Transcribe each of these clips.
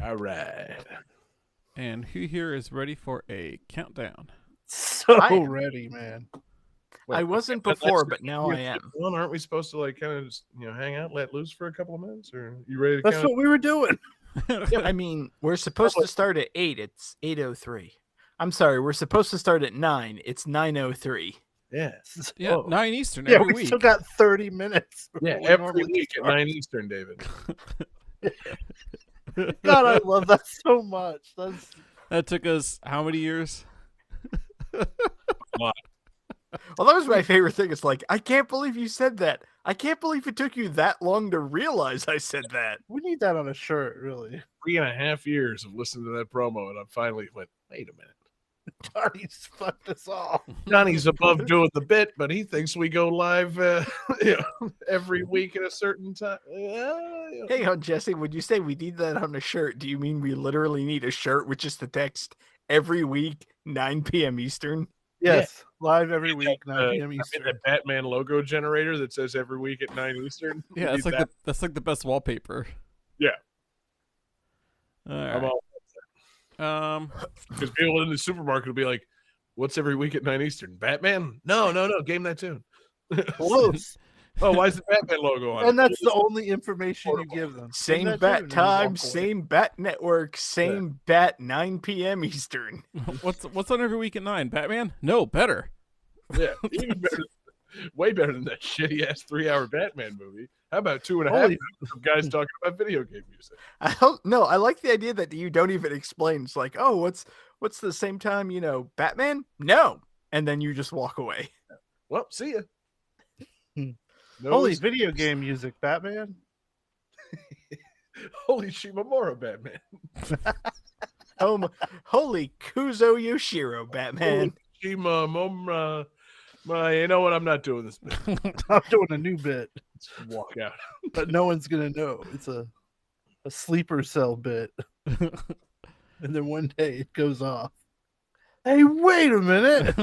All right. And who here is ready for a countdown? So I am. ready, man. I wasn't before, but now I am. Well, aren't we supposed to like kind of just, hang out, let loose for a couple of minutes, or you ready to? That's what we were doing. I mean, we're supposed to start at 8. It's 8:03. I'm sorry, we're supposed to start at 9. It's 9:03. Yes. Yeah, Oh. 9 Eastern Yeah, every we week. still got 30 minutes. Yeah, before we every normally week start. at 9 Eastern, David. God, I love that so much. That took us how many years? Well, that was my favorite thing. It's like, I can't believe you said that. I can't believe it took you that long to realize I said that. We need that on a shirt, really. 3.5 years of listening to that promo, and I finally went, wait a minute. Johnny's fucked us all. Johnny's above doing the bit, but he thinks we go live every week at a certain time. Hey, Jesse, when you say we need that on a shirt, do you mean we literally need a shirt with just the text every week, 9 p.m. Eastern? Yes, live every week, 9 p.m. I mean, Eastern. the Batman logo generator that says every week at 9 Eastern. Yeah, We that's need like that's like the best wallpaper. Yeah. All I'm right. all because people in the supermarket will be like, "What's every week at 9 Eastern? Batman? No, game that tune." Close. Oh, why is the Batman logo on? And that's the only information you give them. Same Isn't that bat true? time, same bat network, same bat 9 p.m. Eastern. What's on every week at 9? Batman? No, better. Yeah, even better, way better than that shitty ass 3-hour Batman movie. How about 2.5 Holy- hours of guys talking about video game music? I like the idea that you don't even explain. It's like, oh, what's the same time, Batman? No. And then you just walk away. Well, see ya. No, Holy it's- video game music, Batman. holy Shimamura Batman. Holy Kuzo Yoshiro, Batman. Shimamura. You know what? I'm not doing this bit. I'm doing a new bit, Just walk out. but no one's gonna know. It's a sleeper cell bit. And then one day it goes off. Hey, wait a minute.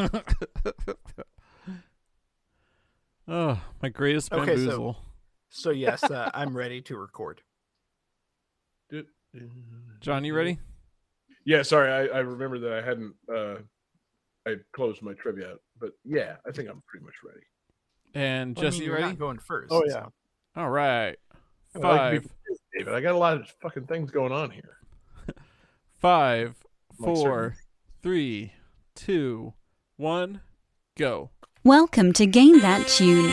Oh, my greatest Okay, bamboozle. So yes, I'm ready to record. John, you ready? Yeah, sorry, I remember that I hadn't I closed my trivia out, but yeah, I think I'm pretty much ready. And Well, I Jesse, mean, you you're ready? not going first. Oh yeah. All right. I like to be 5, prepared, David. I got a lot of fucking things going on here. 5, Like 4, 3, 2, 1, go. Welcome to Game That Tune.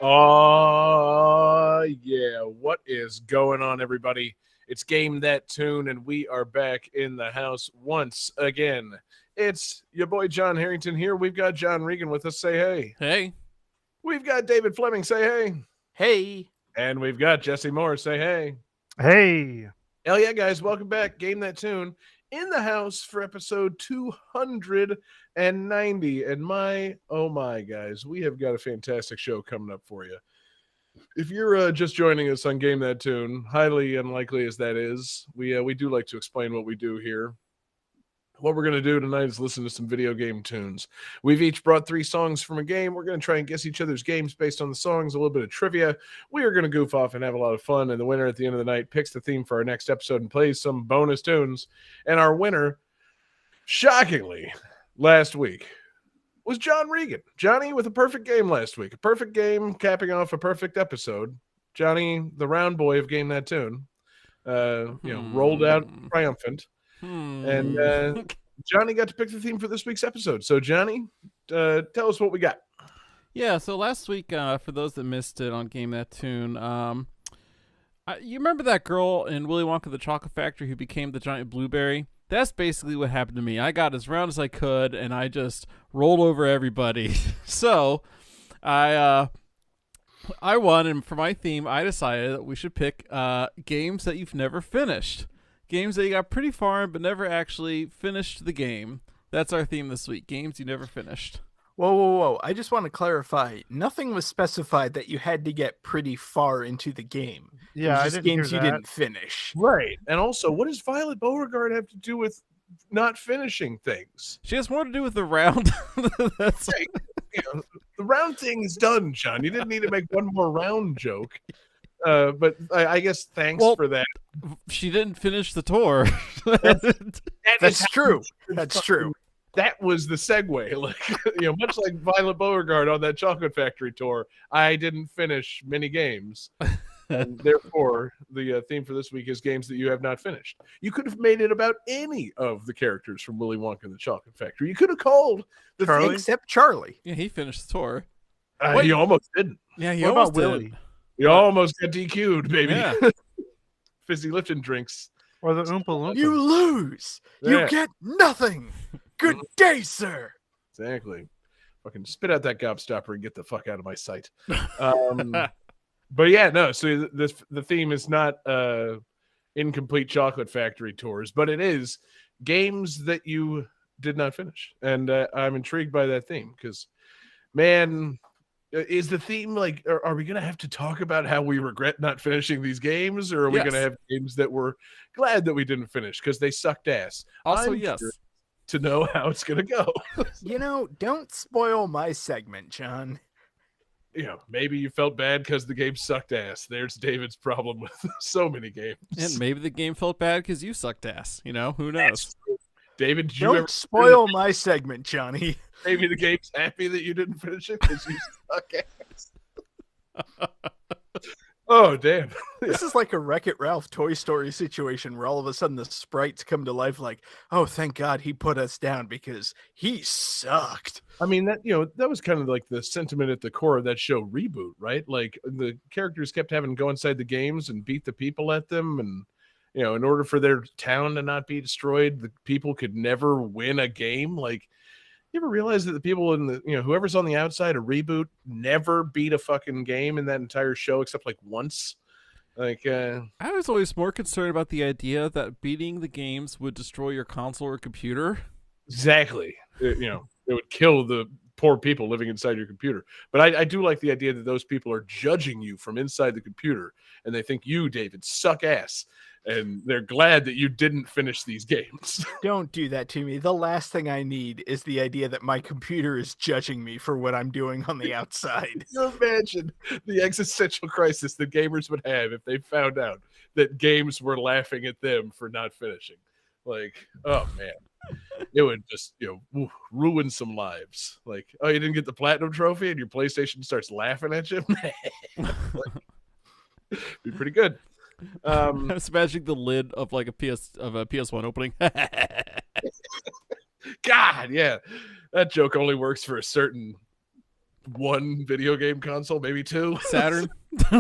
Oh yeah, what is going on, everybody? It's Game That Tune, and we are back in the house once again. It's your boy John Harrington here. We've got John Regan with us. Say hey. Hey. We've got David Fleming. Say hey. Hey. And we've got Jesse Moore. Say hey. Hey. Hell yeah, guys. Welcome back. Game That Tune in the house for episode 290. And oh my, guys, we have got a fantastic show coming up for you. If you're just joining us on Game That Tune, highly unlikely as that is, we do like to explain what we do here. What we're going to do tonight is listen to some video game tunes. We've each brought 3 songs from a game. We're going to try and guess each other's games based on the songs, a little bit of trivia. We are going to goof off and have a lot of fun, and the winner at the end of the night picks the theme for our next episode and plays some bonus tunes. And our winner, shockingly, last week was John Regan. Johnny with a perfect game last week. A perfect game capping off a perfect episode. Johnny, the round boy of Game That Tune, rolled out triumphant. And Johnny got to pick the theme for this week's episode. So, Johnny, tell us what we got. Yeah, so last week, for those that missed it on Game That Tune, you remember that girl in Willy Wonka the Chocolate Factory who became the giant blueberry? That's basically what happened to me. I got as round as I could, and I just rolled over everybody. So, I won, and for my theme, I decided that we should pick games that you've never finished. Games that you got pretty far in but never actually finished the game. That's our theme this week. Games you never finished. Whoa. I just want to clarify. Nothing was specified that you had to get pretty far into the game. It Yeah, was I just didn't games hear you that. didn't finish. Right. And also, what does Violet Beauregard have to do with not finishing things? She has more to do with the round. That's Hey, the round thing is done, John. You didn't need to make one more round joke. But I guess thanks Well, for that. she didn't finish the tour. That's true. That's true. That was the segue. Like, much like Violet Beauregard on that Chocolate Factory tour, I didn't finish many games. And therefore, the theme for this week is games that you have not finished. You could have made it about any of the characters from Willy Wonka and the Chocolate Factory. You could have called the Charlie? thing. Except Charlie. Yeah, he finished the tour. You almost didn't. Yeah, he What almost about did. Willie? You almost got DQ'd, baby. Yeah. Fizzy Lipton drinks. Or the Oompa Loompa? You lose. Yeah. You get nothing. Good day, sir. Exactly. Fucking spit out that gobstopper and get the fuck out of my sight. But yeah, no. So the theme is not incomplete Chocolate Factory tours, but it is games that you did not finish, and I'm intrigued by that theme because, man, is the theme like? Are we gonna have to talk about how we regret not finishing these games, or are we Yes. gonna have games that we're glad that we didn't finish because they sucked ass? Also, I'm yes. curious to know how it's gonna go. Don't spoil my segment, John. Maybe you felt bad because the game sucked ass. There's David's problem with so many games. And maybe the game felt bad because you sucked ass. Who knows? David, did you Don't ever spoil my segment, Johnny. maybe the game's happy that you didn't finish it because you suck ass? Oh, damn. This is like a Wreck-It Ralph Toy Story situation where all of a sudden the sprites come to life like, oh, thank God he put us down because he sucked. I mean, that was kind of like the sentiment at the core of that show Reboot, right? Like the characters kept having to go inside the games and beat the people at them. And, in order for their town to not be destroyed, the people could never win a game. Like, you ever realize that the people in the, whoever's on the outside of Reboot never beat a fucking game in that entire show except like once? Like, I was always more concerned about the idea that beating the games would destroy your console or computer. exactly. It would kill the poor people living inside your computer. But I do like the idea that those people are judging you from inside the computer and they think you, David, suck ass. And they're glad that you didn't finish these games. Don't do that to me. The last thing I need is the idea that my computer is judging me for what I'm doing on the outside. You imagine the existential crisis that gamers would have if they found out that games were laughing at them for not finishing. Like, oh man, it would just ruin some lives. Like, oh, you didn't get the platinum trophy, and your PlayStation starts laughing at you. Be pretty good. I was imagining the lid of like a PS1 opening. God, yeah, that joke only works for a certain one video game console, maybe two. Saturn. Yeah,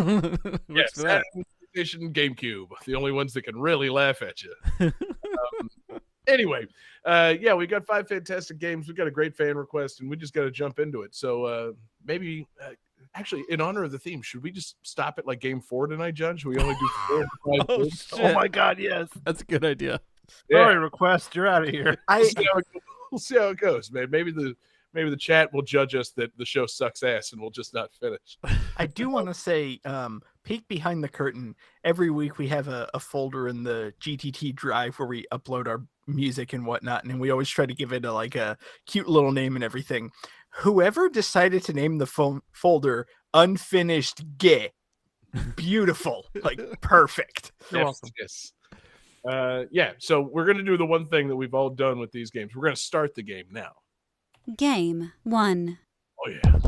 Works for that. Saturn, PlayStation, GameCube, the only ones that can really laugh at you. Anyway, we got 5 fantastic games. We got a great fan request, and we just got to jump into it. So maybe. Actually, in honor of the theme, should we just stop at like game 4 tonight, John? Should we only do 4 and 5 Oh, games? shit. Oh my God, yes. That's a good idea. Sorry, request. You're out of here. We'll see how it goes, man. Maybe the chat will judge us that the show sucks ass and we'll just not finish. I do want to say, peek behind the curtain. Every week we have a folder in the GTT drive where we upload our music and whatnot, and we always try to give it a cute little name and everything. Whoever decided to name the folder Unfinished Gay, beautiful, like perfect. You're welcome. Yes. So we're going to do the one thing that we've all done with these games. We're going to start the game now. Game 1. Oh, yeah.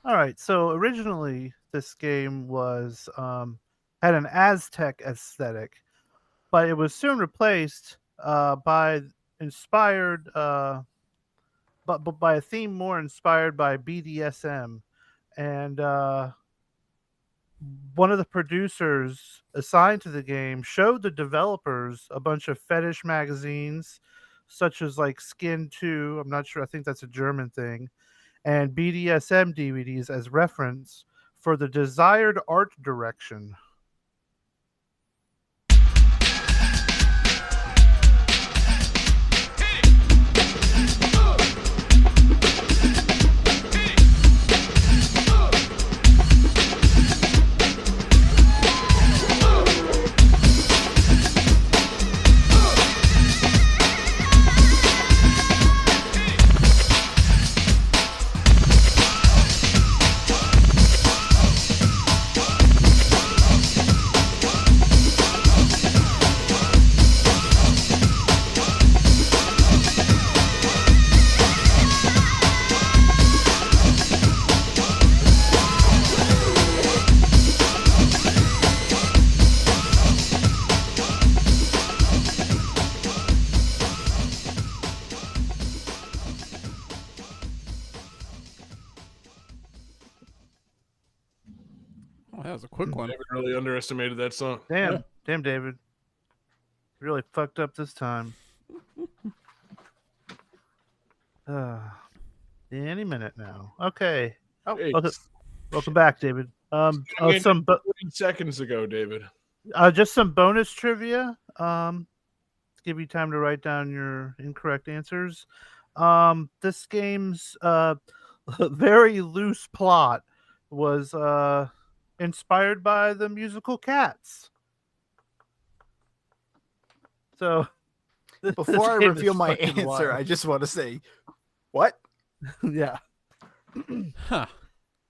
All right. So originally, this game was had an Aztec aesthetic, but it was soon replaced by inspired, but by a theme more inspired by BDSM, and one of the producers assigned to the game showed the developers a bunch of fetish magazines, such as like Skin 2. I'm not sure. I think that's a German thing, and BDSM DVDs as reference for the desired art direction. Oh, that was a quick one. David really underestimated that song. Damn, damn, David, you really fucked up this time. Any minute now. Okay. Oh, Hey, welcome back, David. Some 40 seconds ago, David. just some bonus trivia. To give you time to write down your incorrect answers. This game's very loose plot was inspired by the musical Cats. So Before I reveal my answer, I just want to say, what? yeah. Huh.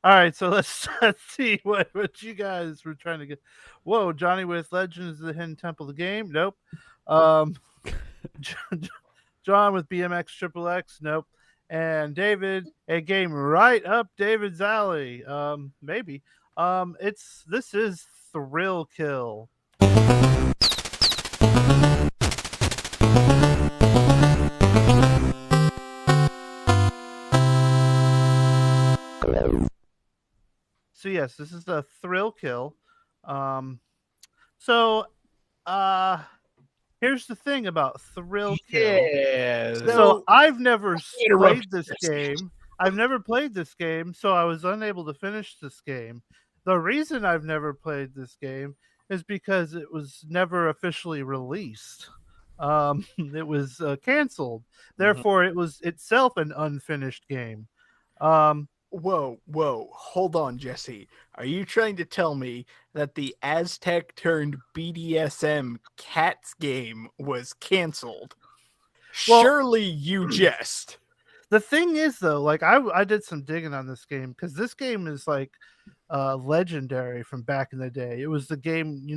All right, so let's see what you guys were trying to get. Whoa, Johnny with Legends of the Hidden Temple of the Game. Nope. John with BMX Triple X. Nope. And David, a game right up David's alley. Maybe. This is Thrill Kill. So yes, this is a Thrill Kill. Here's the thing about Thrill Kill. Yeah. So I've never played interrupt this this. game. I've never played this game, so I was unable to finish this game. The reason I've never played this game is because it was never officially released. It was canceled. Therefore, it was itself an unfinished game. Whoa, hold on, Jesse. Are you trying to tell me that the Aztec turned BDSM Cats game was canceled? Well, Surely you jest. The thing is, though, like I did some digging on this game because this game is like legendary from back in the day. It was the game,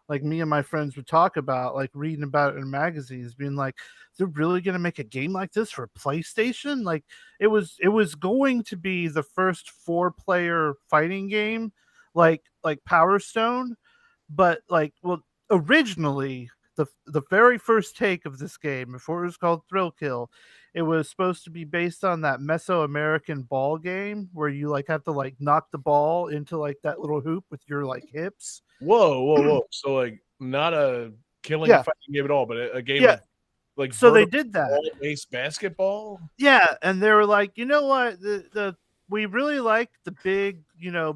like me and my friends would talk about, like reading about it in magazines, being like, they're really going to make a game like this for PlayStation? Like it was going to be the first 4-player fighting game, like Power Stone, but originally the very first take of this game, before it was called Thrill Kill, it was supposed to be based on that Mesoamerican ball game where you have to knock the ball into that little hoop with your hips. Whoa. So not a killing fighting game at all, but a game of so they did that ball-based basketball. Yeah, and they were like, you know what, we really like the big,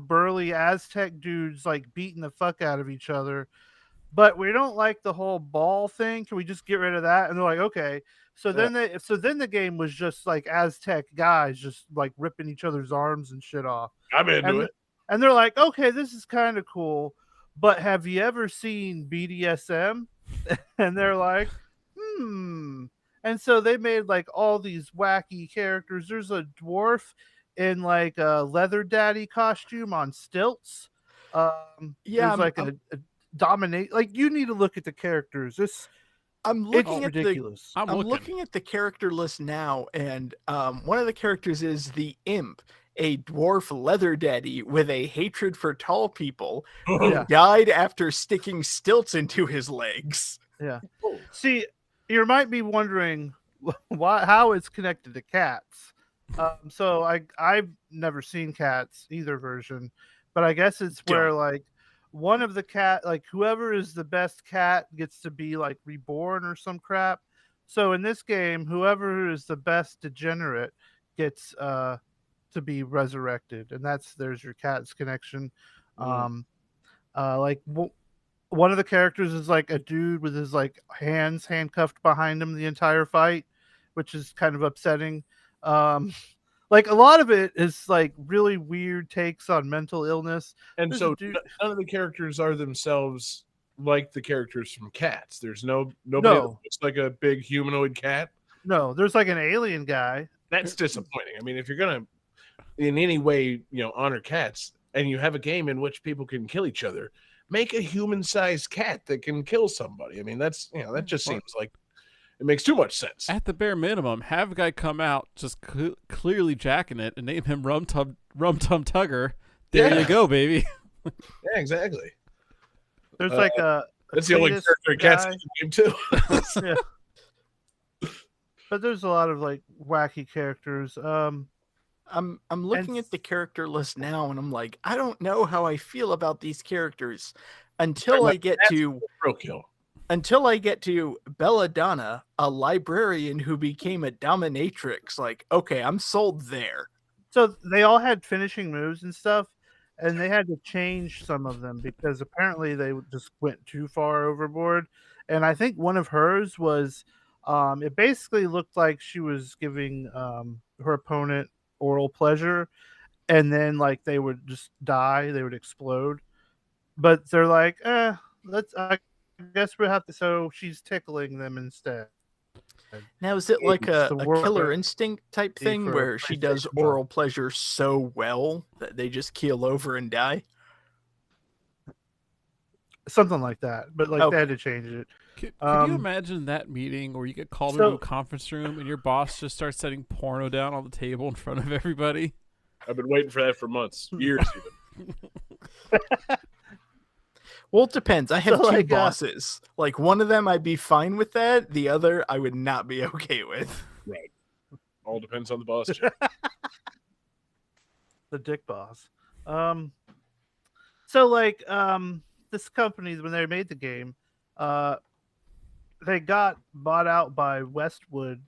burly Aztec dudes beating the fuck out of each other, but we don't like the whole ball thing. Can we just get rid of that? And they're like, okay. So then the game was just Aztec guys just ripping each other's arms and shit off. I'm into it. And they're like, okay, this is kind of cool, but have you ever seen BDSM? And they're like, And so they made all these wacky characters. There's a dwarf in a leather daddy costume on stilts. There's a dominate. You need to look at the characters. I'm looking at ridiculous. I'm looking at the character list now, and one of the characters is the Imp, a dwarf leather daddy with a hatred for tall people who died after sticking stilts into his legs. Yeah. See, you might be wondering how it's connected to Cats. So I've never seen Cats either version, but I guess it's where one of the cat, whoever is the best cat gets to be reborn or some crap. So in this game, whoever is the best degenerate gets to be resurrected, and there's your Cats connection. One of the characters is a dude with his hands handcuffed behind him the entire fight, which is kind of upsetting. A lot of it is really weird takes on mental illness. And so none of the characters are themselves like the characters from Cats. There's nobody that looks like a big humanoid cat. No, there's an alien guy. That's disappointing. I mean, if you're gonna in any way, honor cats, and you have a game in which people can kill each other, make a human-sized cat that can kill somebody. I mean, that's that just seems like it makes too much sense. At the bare minimum, have a guy come out just clearly jacking it and name him Rum Tum Tugger. There you go, baby. Yeah, exactly. There's that's the only character in Cats in the game too. Yeah. But there's a lot of wacky characters. I'm looking at the character list now, and I'm like, I don't know how I feel about these characters until I get to Thrill Kill. Until I get to Belladonna, a librarian who became a dominatrix. Okay, I'm sold there. So they all had finishing moves and stuff, and they had to change some of them because apparently they just went too far overboard. And I think one of hers was, it basically looked like she was giving her opponent oral pleasure, and then like they would just die, they would explode. But they're like, I guess we'll have to. So she's tickling them instead. Now, is it like It's a the world Killer Instinct type thing for where she does PlayStation oral pleasure so well that they just keel over and die? Something like that. But like Okay. they had to change it. Could you imagine that meeting where you get called so- into a conference room and your boss just starts setting porno down on the table in front of everybody? I've been waiting for that for months, years even. Well, it depends. I have So, two like, bosses. Like one of them I'd be fine with that. The other I would not be okay with. Right. All depends on the boss. Jack. The dick boss. So like this company, when they made the game, they got bought out by Westwood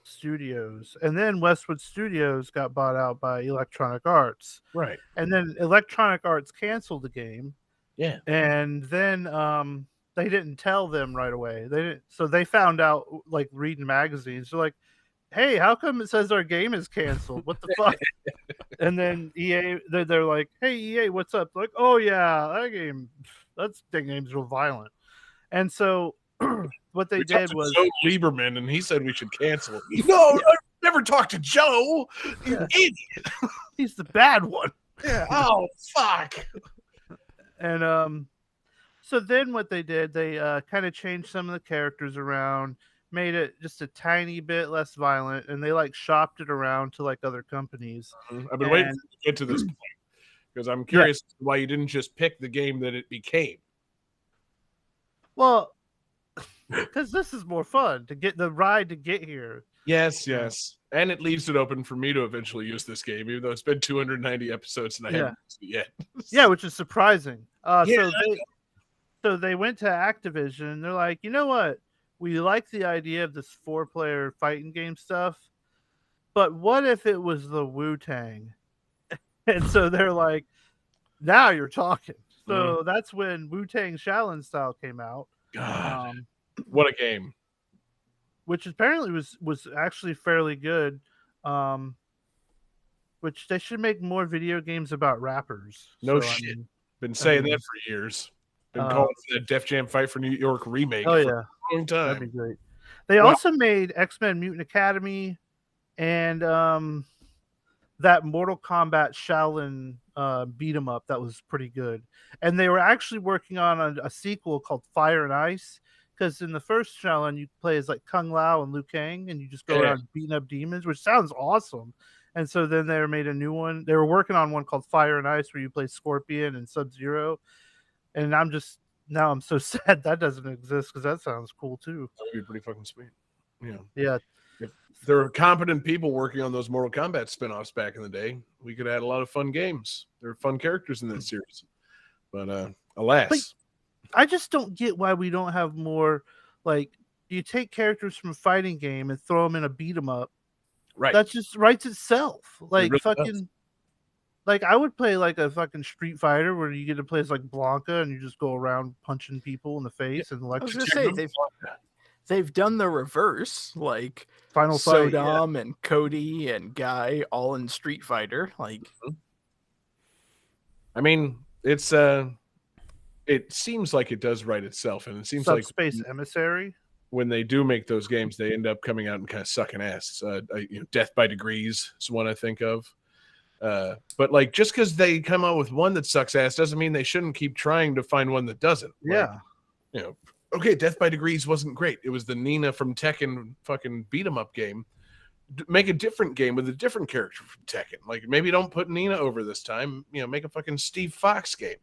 Studios, and then Westwood Studios got bought out by Electronic Arts, Right. and then Electronic Arts canceled the game. Yeah. And then they didn't tell them right away. They didn't, so they found out like reading magazines. They're like, "Hey, how come it says our game is canceled? What the fuck?" And then EA, they're like, "Hey, EA, what's up?" Like, "Oh yeah, that game's real violent." And so what they We talked did to was, Joe Lieberman, and he said we should cancel it. No, I never talked to Joe. You Yeah. idiot. he's the bad one. Yeah. Oh, fuck. And so then what they did, they kind of changed some of the characters around, made it just a tiny bit less violent, and they like shopped it around to like other companies. I've been waiting And- to get to this point because I'm curious why you didn't just pick the game that it became. Well, because this is more fun to get the ride to get here. Yes, yes. And it leaves it open for me to eventually use this game, even though it's been 290 episodes and I haven't used it yet. Yeah, which is surprising. Yeah, So they went to Activision and they're like, you know what? We like the idea of this 4-player fighting game stuff, but what if it was the Wu-Tang? And so they're like, now you're talking. So that's when Wu-Tang Shaolin Style came out, God, what a game. which apparently was actually fairly good. Which they should make more video games about rappers. No So, I shit. mean, Been saying mean, that for years. Been uh, calling for that Def Jam Fight for New York remake oh for yeah. a long That'd be time. great. They Wow. also made X-Men Mutant Academy and that Mortal Kombat Shaolin beat 'em up that was pretty good. And they were actually working on a sequel called Fire and Ice, because in the first Shaolin you play as like Kung Lao and Liu Kang and you just go Yeah. around beating up demons, which sounds awesome. And so then they made a new one. They were working on one called Fire and Ice where you play Scorpion and Sub-Zero. And I'm so sad that doesn't exist because that sounds cool too. That would be pretty fucking sweet. Yeah. Yeah. If there were competent people working on those Mortal Kombat spin-offs back in the day, we could add a lot of fun games. There are fun characters in that series. But alas. I just don't get why we don't have more. Like, you take characters from a fighting game and throw them in a beat 'em up. Right. That just writes itself. Like really fucking. does. Like I would play like a fucking Street Fighter where you get to play as like Blanca and you just go around punching people in the face and I was electric. gonna say they've done the reverse, like Final Fight. Yeah. Sodom and Cody and Guy all in Street Fighter. Like, I mean, it's it seems like it does write itself, and it seems like Subspace Emissary. when they do make those games, they end up coming out and kind of sucking ass. Death by Degrees is one I think of. But like, just because they come out with one that sucks ass doesn't mean they shouldn't keep trying to find one that doesn't. Like, Yeah. Okay, Death by Degrees wasn't great. It was the Nina from Tekken fucking beat 'em up game. Make a different game with a different character from Tekken. Like maybe don't put Nina over this time. Make a fucking Steve Fox game.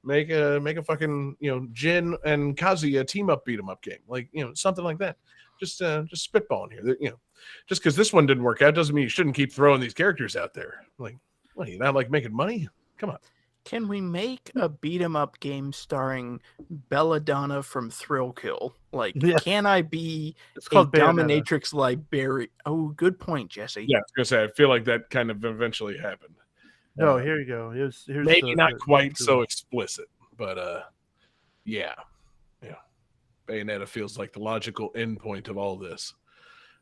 Make a fucking Jin and Kazuya team up beat 'em up game. Like something like that. Just spitballing here. Just because this one didn't work out doesn't mean you shouldn't keep throwing these characters out there. Like, what are you not like making money? Come on. can we make a beat 'em up game starring Belladonna from Thrill Kill? Like, Yeah. can I be It's a called Bayonetta. dominatrix librarian? Oh, good point, Jesse. Yeah, I was gonna say I feel like that kind of eventually happened. No, here you go. Here's Maybe the- not the- quite so explicit, but yeah. Bayonetta feels like the logical endpoint of all this.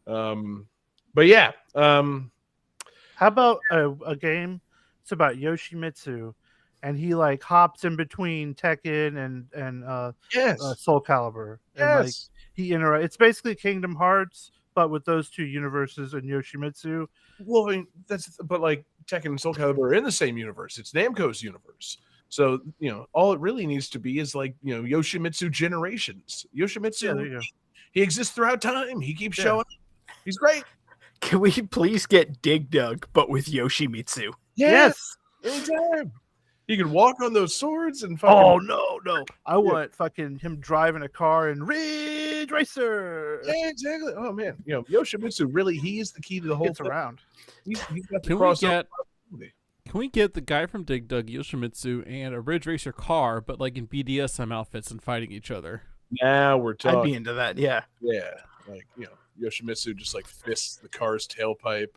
But yeah, How about a game It's about Yoshimitsu, and he like hops in between Tekken and Yes. Soul Calibur. And like Yes. it's basically Kingdom Hearts, but with those two universes and Yoshimitsu. Well, I mean, but like Tekken and Soul Calibur are in the same universe. It's Namco's universe. So, all it really needs to be is like, Yoshimitsu Generations. Yoshimitsu, Yeah, there you go. he exists throughout time. He keeps Yeah. showing up. He's great. Can we please get Dig Dug, but with Yoshimitsu? Yes. Anytime. He can walk on those swords and fucking. Oh no! I want fucking him driving a car in Ridge Racer. Yeah, exactly. Oh man, Yoshimitsu really, he is the key to the whole Gets thing. around. He's got the Can we crossover. Can we get the guy from Dig Dug, Yoshimitsu, and a Ridge Racer car, but like in BDSM outfits and fighting each other? Now we're talking. I'd be into that. Yeah. Yeah, like Yoshimitsu just like fists the car's tailpipe,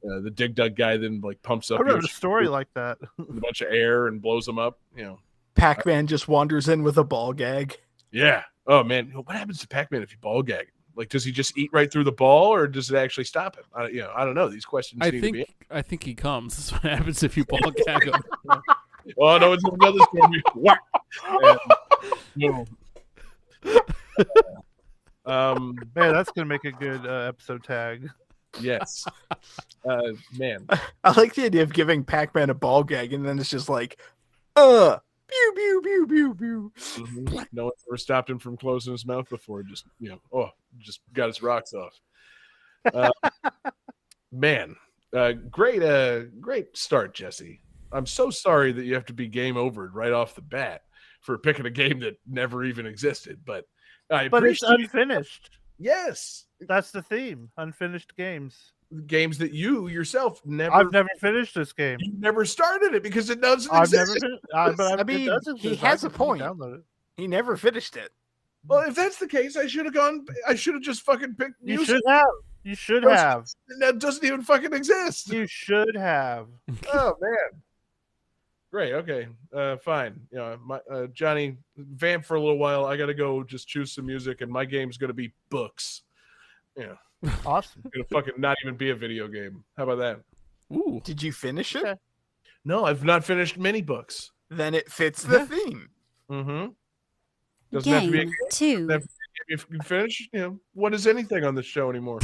and the Dig Dug guy then like pumps up I wrote a Yoshimitsu story like that. with a bunch of air and blows him up. Pac-Man just wanders in with a ball gag. Yeah. Oh man, what happens to Pac-Man if you ball gag him? Like, does he just eat right through the ball, or does it actually stop him? I don't know. These questions I need to be. think he comes. That's what happens if you ball gag him. Oh no, it's another story. Whack. And, Man, that's gonna make a good episode tag. yes. Man. I like the idea of giving Pac-Man a ball gag, and then it's just like, pew pew pew pew pew. Mhm. No one's ever stopped him from closing his mouth before. Just just got his rocks off. Man, great start, Jesse. I'm so sorry that you have to be game overed right off the bat for picking a game that never even existed. But I But it's appreciate. unfinished. Yes, That's the theme. Unfinished games. games that you yourself I've never finished this game. you never started it because it doesn't I've never exist. been. But I mean, it does he exist. has I a can point. Download it. He never finished it. Well, if that's the case, I should have just fucking picked You music should have. You should Those- have. that doesn't even fucking exist. You should have. Oh man. Great. Okay. Fine. Johnny, vamp for a little while. I gotta go just choose some music, and my game's gonna be books. Yeah. Awesome. It's gonna fucking not even be a video game. How about that? Ooh. Did you finish it? Okay. No, I've not finished many books. Then it fits the theme. Mm-hmm. Doesn't have to be a Game game. 2. If you finish, what is anything on this show anymore?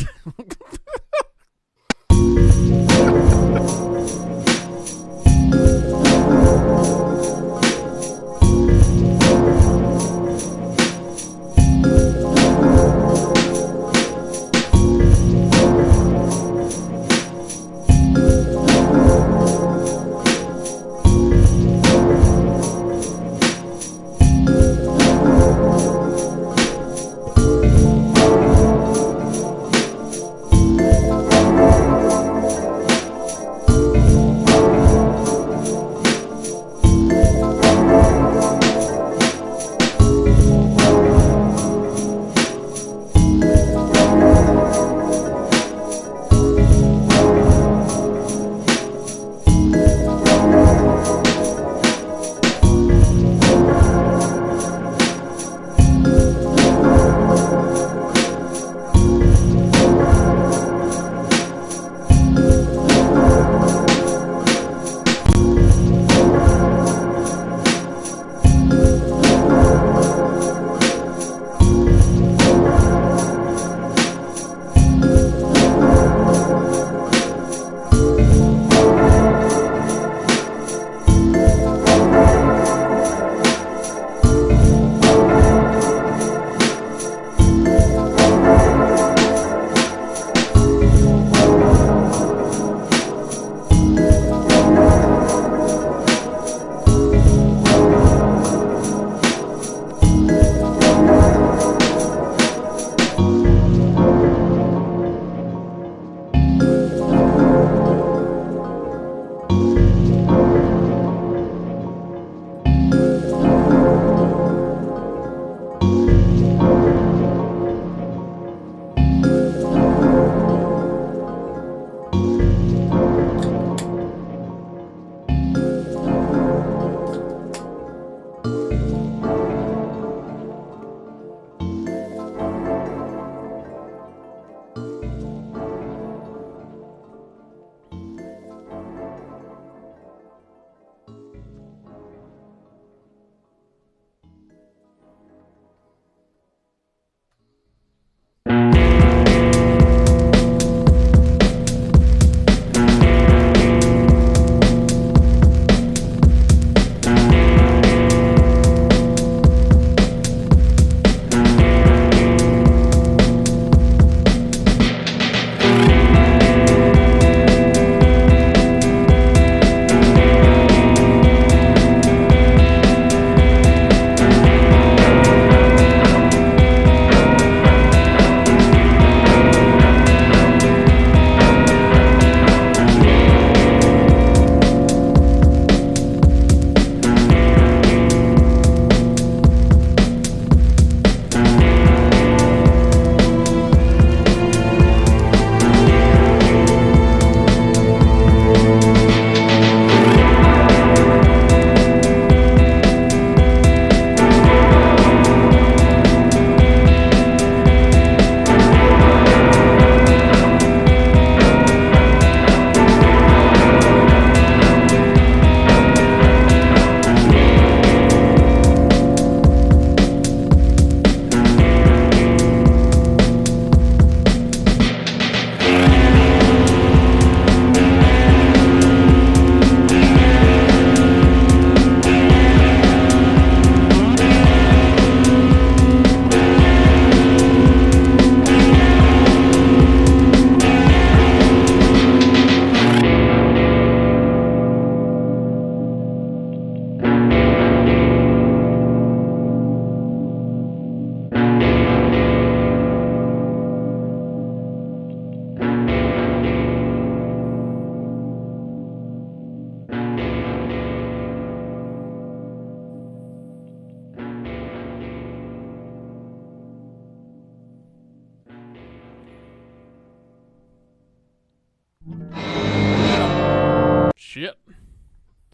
Shit.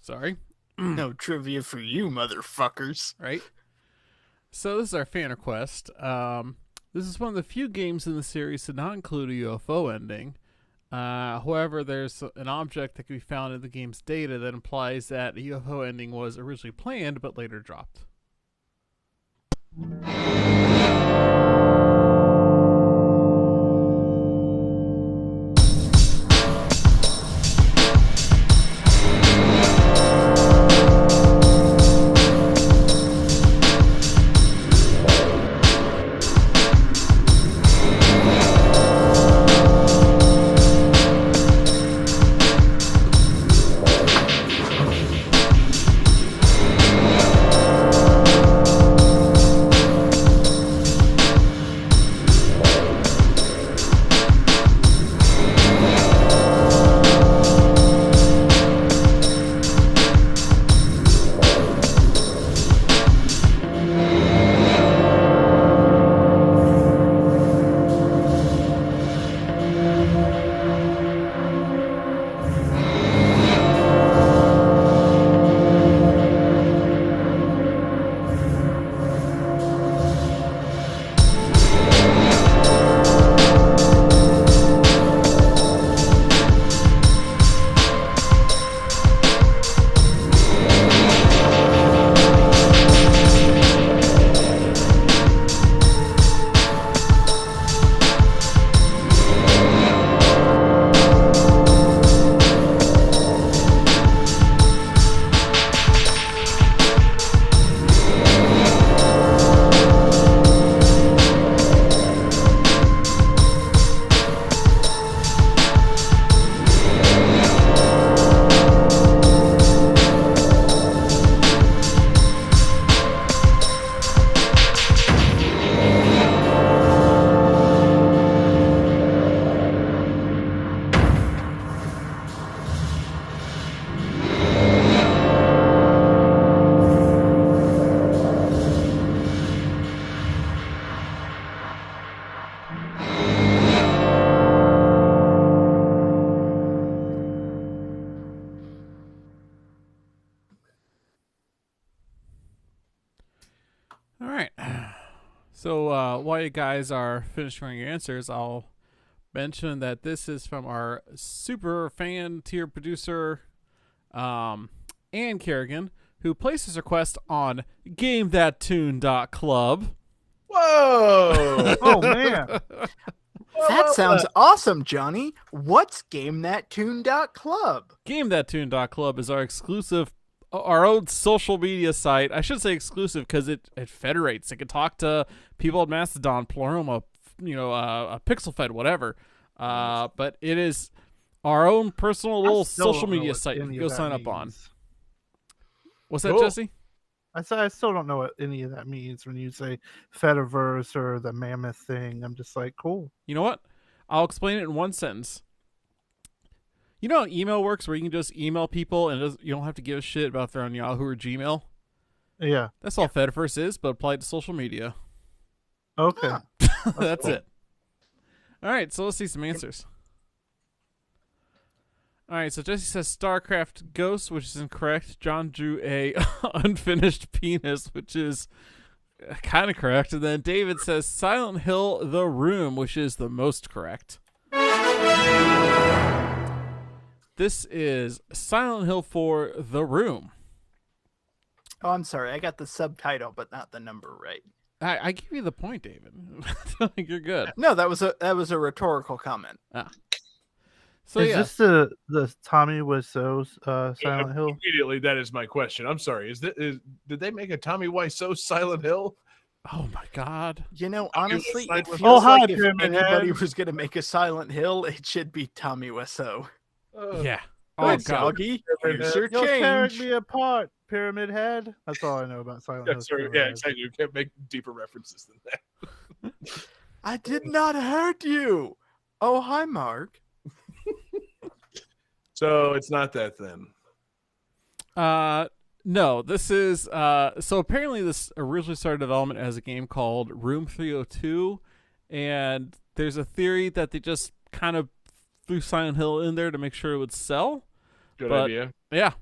Sorry. No trivia for you, motherfuckers. Right? So this is our fan request. This is one of the few games in the series to not include a UFO ending. However, there's an object that can be found in the game's data that implies that a UFO ending was originally planned but later dropped. All right. So while you guys are finishing your answers, I'll mention that this is from our super fan tier producer, Ann Kerrigan, who placed his request on GameThatTune.club. Whoa! Oh man. That sounds awesome, Johnny. What's GameThatTune.club? GameThatTune.club is our own social media site. I should say exclusive because it federates. It can talk to people at Mastodon, Plurima, a PixelFed, whatever. But it is our own personal little social media site you can go sign up on. What's that, Cool. Jesse? I still don't know what any of that means when you say Fediverse or the Mammoth thing. I'm just like, cool. You know what? I'll explain it in one sentence. You know how email works, where you can just email people and you don't have to give a shit about if they're on Yahoo or Gmail? Yeah. That's all Fediverse is, but applied to social media. Okay. That's cool. it. All right, so let's see some answers. All right, so Jesse says StarCraft Ghost, which is incorrect. John drew a unfinished penis, which is kind of correct. And then David says Silent Hill The Room, which is the most correct. This is Silent Hill 4 The Room. Oh, I'm sorry. I got the subtitle, but not the number right. I give you the point, David. I think you're good. No, that was a rhetorical comment. So is yeah, this the Tommy Wiseau's Silent Hill? Immediately, that is my question. I'm sorry. Did they make a Tommy Wiseau Silent Hill? oh my God. You know, honestly, it feels Oh, hi, like if Pyramid anybody Head. was going to make a Silent Hill, it should be Tommy Wiseau. Yeah. Oh, Oh God. doggy, here's your You're tearing change. me apart, Pyramid Head. That's all I know about Silent Hill. Sorry, Pyramid yeah, Head. exactly. You can't make deeper references than that. I did not hurt you. Oh, hi, Mark. So it's not that then. No, this is so apparently this originally started development as a game called Room 302, and there's a theory that they just kind of threw Silent Hill in there to make sure it would sell. Good But- idea. Yeah.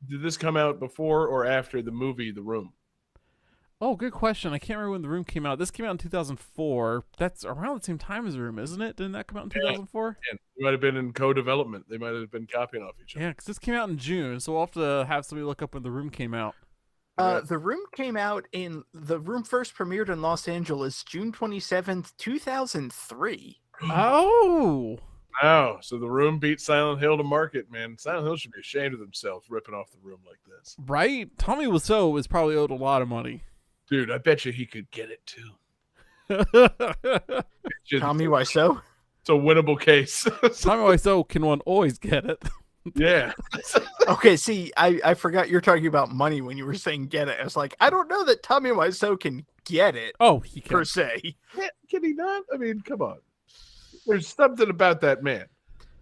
Did this come out before or after the movie The Room? Oh, good question. I can't remember when The Room came out. This came out in 2004. That's around the same time as The Room, isn't it? Didn't that come out in 2004? And it might have been in co-development. They might have been copying off each other. Yeah, because this came out in June, so we'll have to have somebody look up when The Room came out. The Room came out The Room first premiered in Los Angeles June 27th, 2003. Oh! Wow. So The Room beat Silent Hill to market, man. Silent Hill should be ashamed of themselves ripping off The Room like this. Right? Tommy Wiseau was probably owed a lot of money. Dude, I bet you he could get it too. Tommy Wiseau? It's a winnable case. Tommy Wiseau can one always get it. Yeah. Okay, see, I forgot you're talking about money when you were saying get it. I was like, I don't know that Tommy Wiseau can get it Oh, he can. per se. Can he not? I mean, come on. There's something about that man.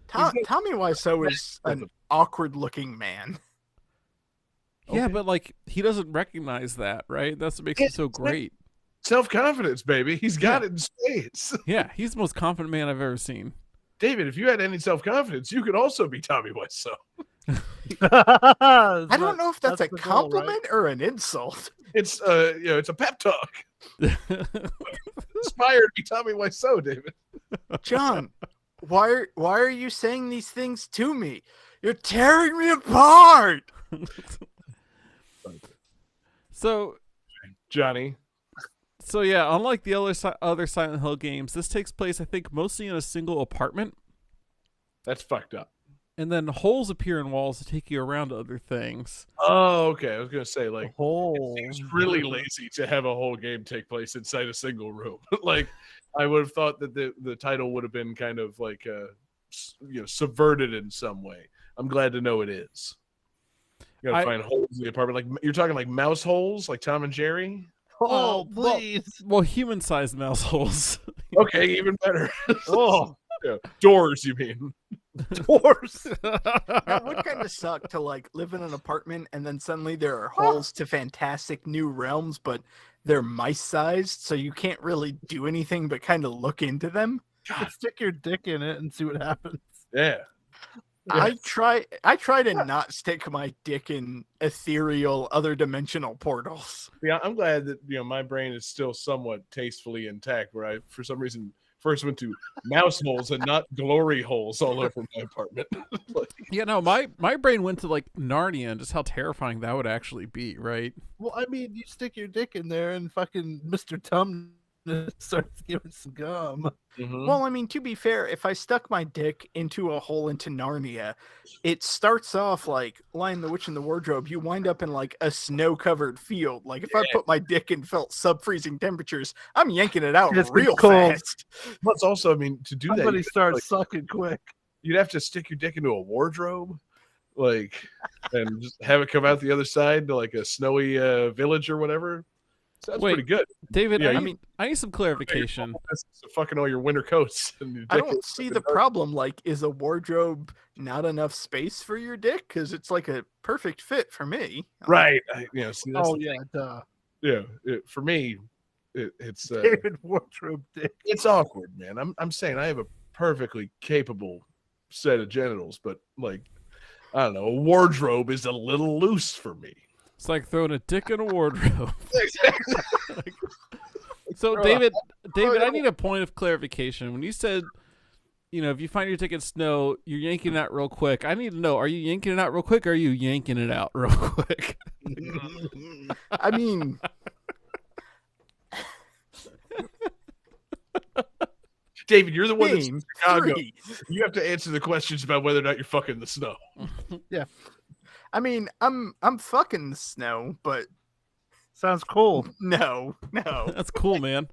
Tommy Wiseau is an awkward-looking man. Yeah, Okay. but like he doesn't recognize that, right? That's what makes him so great. Self-confidence, baby. He's got it in spades. Yeah, he's the most confident man I've ever seen. David, if you had any self-confidence, you could also be Tommy Wiseau. I don't know if that's a the goal, right? compliment or an insult. It's it's a pep talk. Inspired to be Tommy Wiseau, David. John, why are you saying these things to me? You're tearing me apart. So Johnny. yeah, unlike the other Silent Hill games, this takes place, I think, mostly in a single apartment, That's fucked up. and then holes appear in walls to take you around to other things. Oh, okay. I was gonna say, like, Oh, it's really lazy to have a whole game take place inside a single room. Like, I would have thought that the title would have been kind of like subverted in some way. I'm glad to know it is. You gotta find holes in the apartment. Like, you're talking like mouse holes, like Tom and Jerry. oh, well- please. Well, human-sized mouse holes. Okay, even better. Oh, Yeah. Doors, you mean? doors. That would kind of suck to like live in an apartment and then suddenly there are holes to fantastic new realms, but they're mice-sized, so you can't really do anything but kind of look into them. Stick your dick in it and see what happens. Yeah. I try to not stick my dick in ethereal other dimensional portals. Yeah, I'm glad that my brain is still somewhat tastefully intact. Where I, for some reason, first went to mouse holes and not glory holes all over my apartment. Like, Yeah, no, my brain went to like Narnia and just how terrifying that would actually be, right? Well, I mean, you stick your dick in there and fucking Mr. Tum starts giving some gum. mhm. Well, I mean, to be fair, if I stuck my dick into a hole into Narnia, it starts off like Lion the Witch in the Wardrobe. You wind up in like a snow-covered field. Like if I put my dick and felt sub-freezing temperatures, I'm yanking it out It's real cold. fast. Plus, also, I mean, to do that, Somebody you'd starts sucking quick. have to stick your dick into a wardrobe, like, and just have it come out the other side to like a snowy village or whatever. Sounds Wait. pretty good. David, Yeah, I need some clarification. So fucking all your winter coats. And your I dick don't is see fucking the dark. problem. Like, is a wardrobe not enough space for your dick? Because it's like a perfect fit for me. Right. See, that's Oh, the yeah, thing. duh. For me, it's David Wardrobe dick. it's awkward, man. I'm saying I have a perfectly capable set of genitals, but like, I don't know, a wardrobe is a little loose for me. It's like throwing a dick in a wardrobe. Exactly. So, Throw David, it I out. need a point of clarification. When you said, if you find your dick in snow, you're yanking it out real quick. I need to know: are you yanking it out real quick, or are you yanking it out real quick? I mean, David, you're the one that's game in Chicago. 3. You have to answer the questions about whether or not you're fucking in the snow. I mean, I'm fucking the snow, but Sounds cool. no. That's cool, man.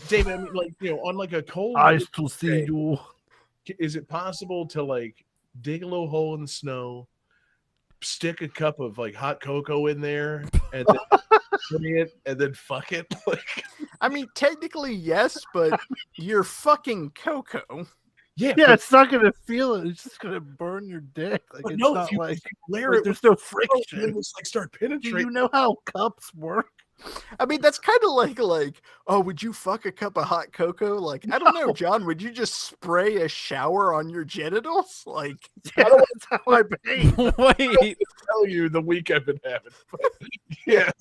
David, I mean, like, on like a cold Eyes to see you. is it possible to like dig a little hole in the snow, stick a cup of like hot cocoa in there, and then put it, and then fuck it? Like, I mean, technically yes, but you're fucking Coco. yeah, Yeah, it's not gonna feel it. It's just gonna burn your dick. Like but it's no, not if you like layer like it, there's no with cocoa, and then friction. just like start Do penetrating. you know how cups work? I mean, that's kind of like, oh, would you fuck a cup of hot cocoa? Like, I don't know, John, would you just spray a shower on your genitals? Like, Yeah, that's how I bathe. Wait, Tell you the week I've been having. Yes.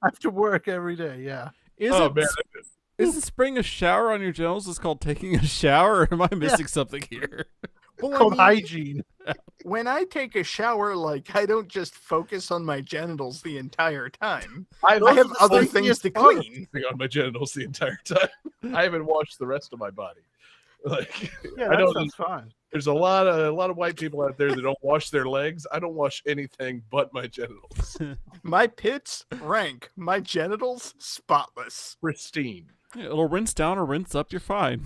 After work every day. Yeah. is Oh it man. isn't spraying a shower on your genitals just called taking a shower? Or am I missing something here? well, Called I mean, hygiene. when I take a shower, like, I don't just focus on my genitals the entire time. I I have other the things to funniest part. clean. on my genitals the entire time. I haven't washed the rest of my body. Like Yeah, I that don't. sounds fine. There's a lot of white people out there that don't wash their legs. I don't wash anything but my genitals. My pits, rank. My genitals, spotless. Pristine. Yeah, it'll rinse down or rinse up. You're fine.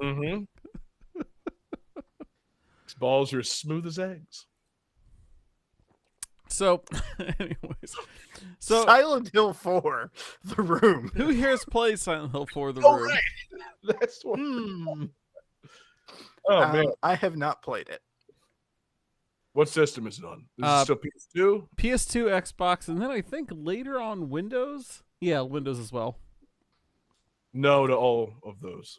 Mm-hmm. These balls are as smooth as eggs. So, anyways, so Silent Hill 4, The Room. who here has played Silent Hill 4: The Oh, Room? right. That's what. Hmm. Oh man, I have not played it. what system is it on? Is Uh, it still PS2? PS2, Xbox, and then I think later on Windows. Yeah, Windows as well. No to all of those.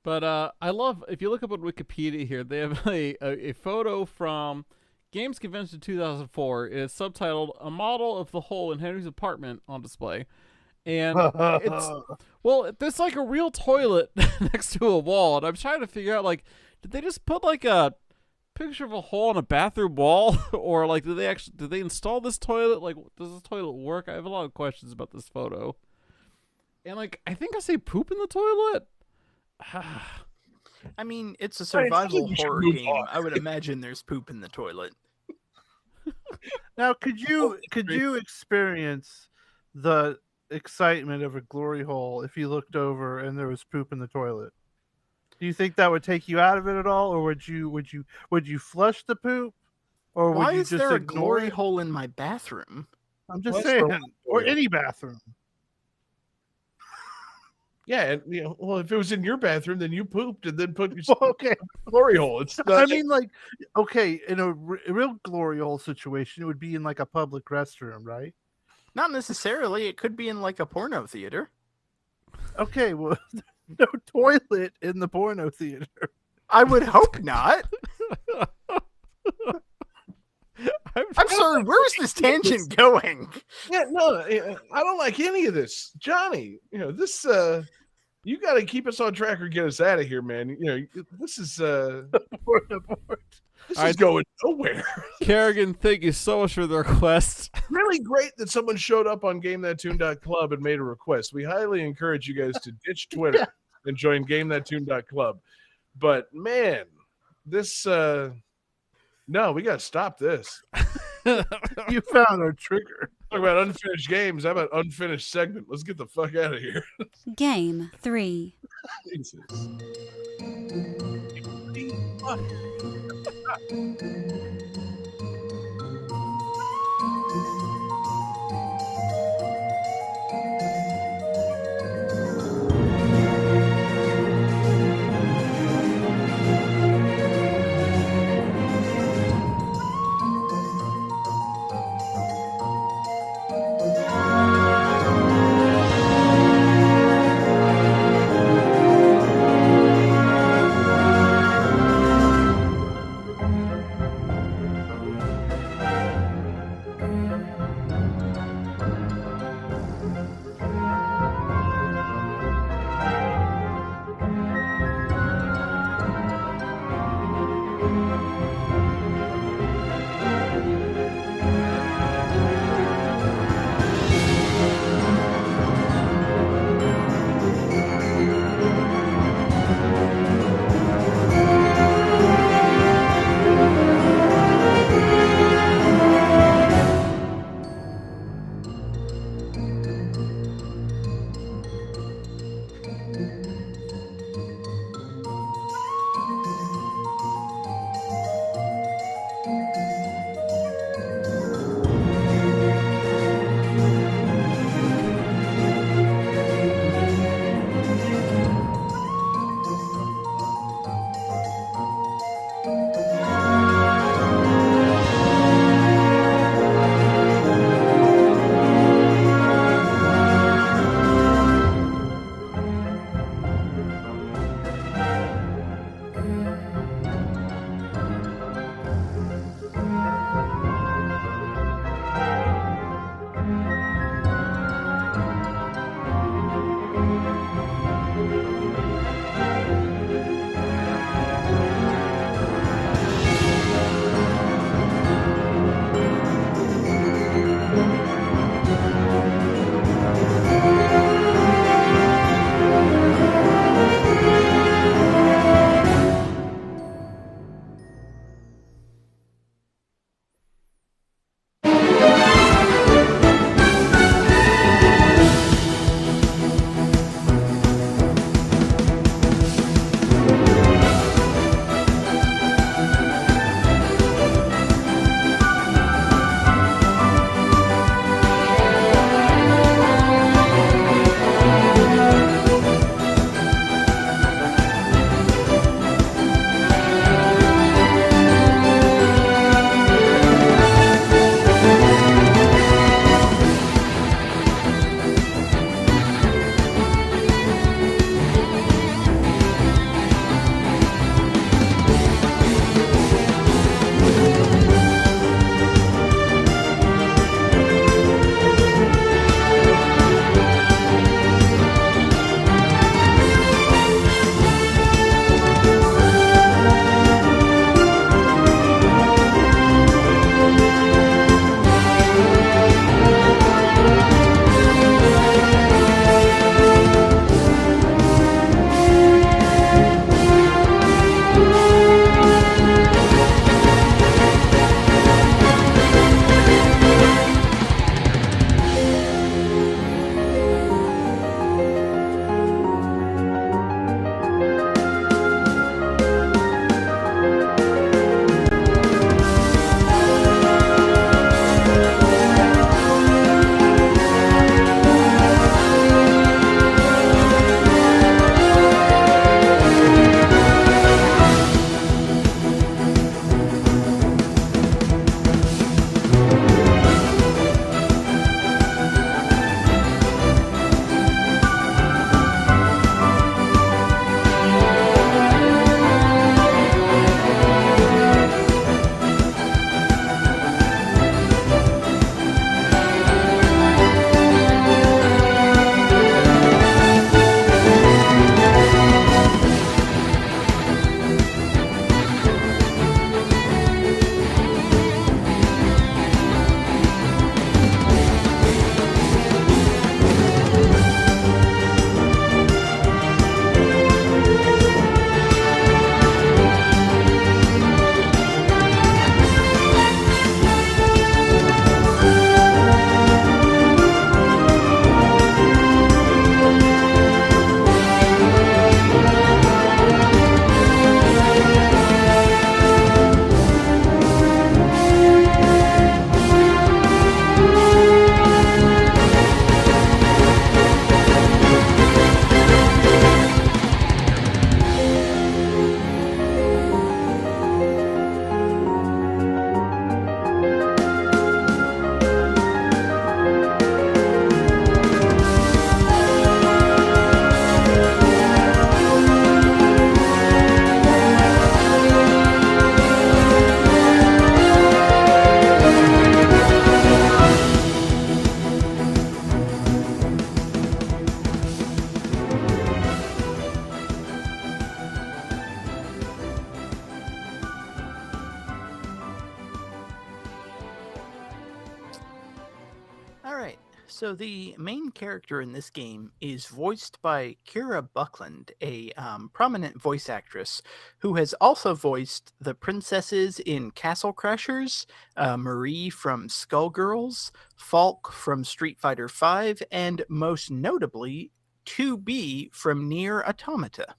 But I love, if you look up on Wikipedia here, they have a photo from Games Convention 2004. It's subtitled "A Model of the Hole in Henry's Apartment" on display, and it's there's like a real toilet next to a wall, and I'm trying to figure out, like, did they just put like a picture of a hole on a bathroom wall, or like did they install this toilet? Like, does this toilet work? I have a lot of questions about this photo, and like I think I say poop in the toilet. I mean, it's a I think survival we should horror move game. on. I would imagine there's poop in the toilet. Now, could you experience the excitement of a glory hole if you looked over and there was poop in the toilet? Do you think that would take you out of it at all, or would you flush the poop, or would Why you is just there a ignore glory it? hole in my bathroom? I'm just Flush saying, the or toilet. any bathroom. Yeah, and well, if it was in your bathroom, then you pooped and then put your Well, okay, glory hole. It's not, I mean, like, okay, in a real glory hole situation, it would be in like a public restroom, right? Not necessarily. It could be in like a porno theater. Okay, well, no toilet in the porno theater. I would hope not. I'm sorry. Where is this tangent going? yeah, no, I don't like any of this, Johnny. You know this. You got to keep us on track or get us out of here, man. You know this is Porno board. this All is right. going nowhere. Kerrigan, thank you so much for the request. Really great that someone showed up on GameThatTune.club and made a request. We highly encourage you guys to ditch Twitter and join GameThatTune.club. But man, this no, we got to stop this. You found our trigger. Talk about unfinished games. How about unfinished segment? Let's get the fuck out of here. Game 3. Jesus. So the main character in this game is voiced by Kira Buckland, a prominent voice actress who has also voiced the princesses in Castle Crashers, Marie from Skullgirls, Falk from Street Fighter V, and most notably 2B from Nier Automata.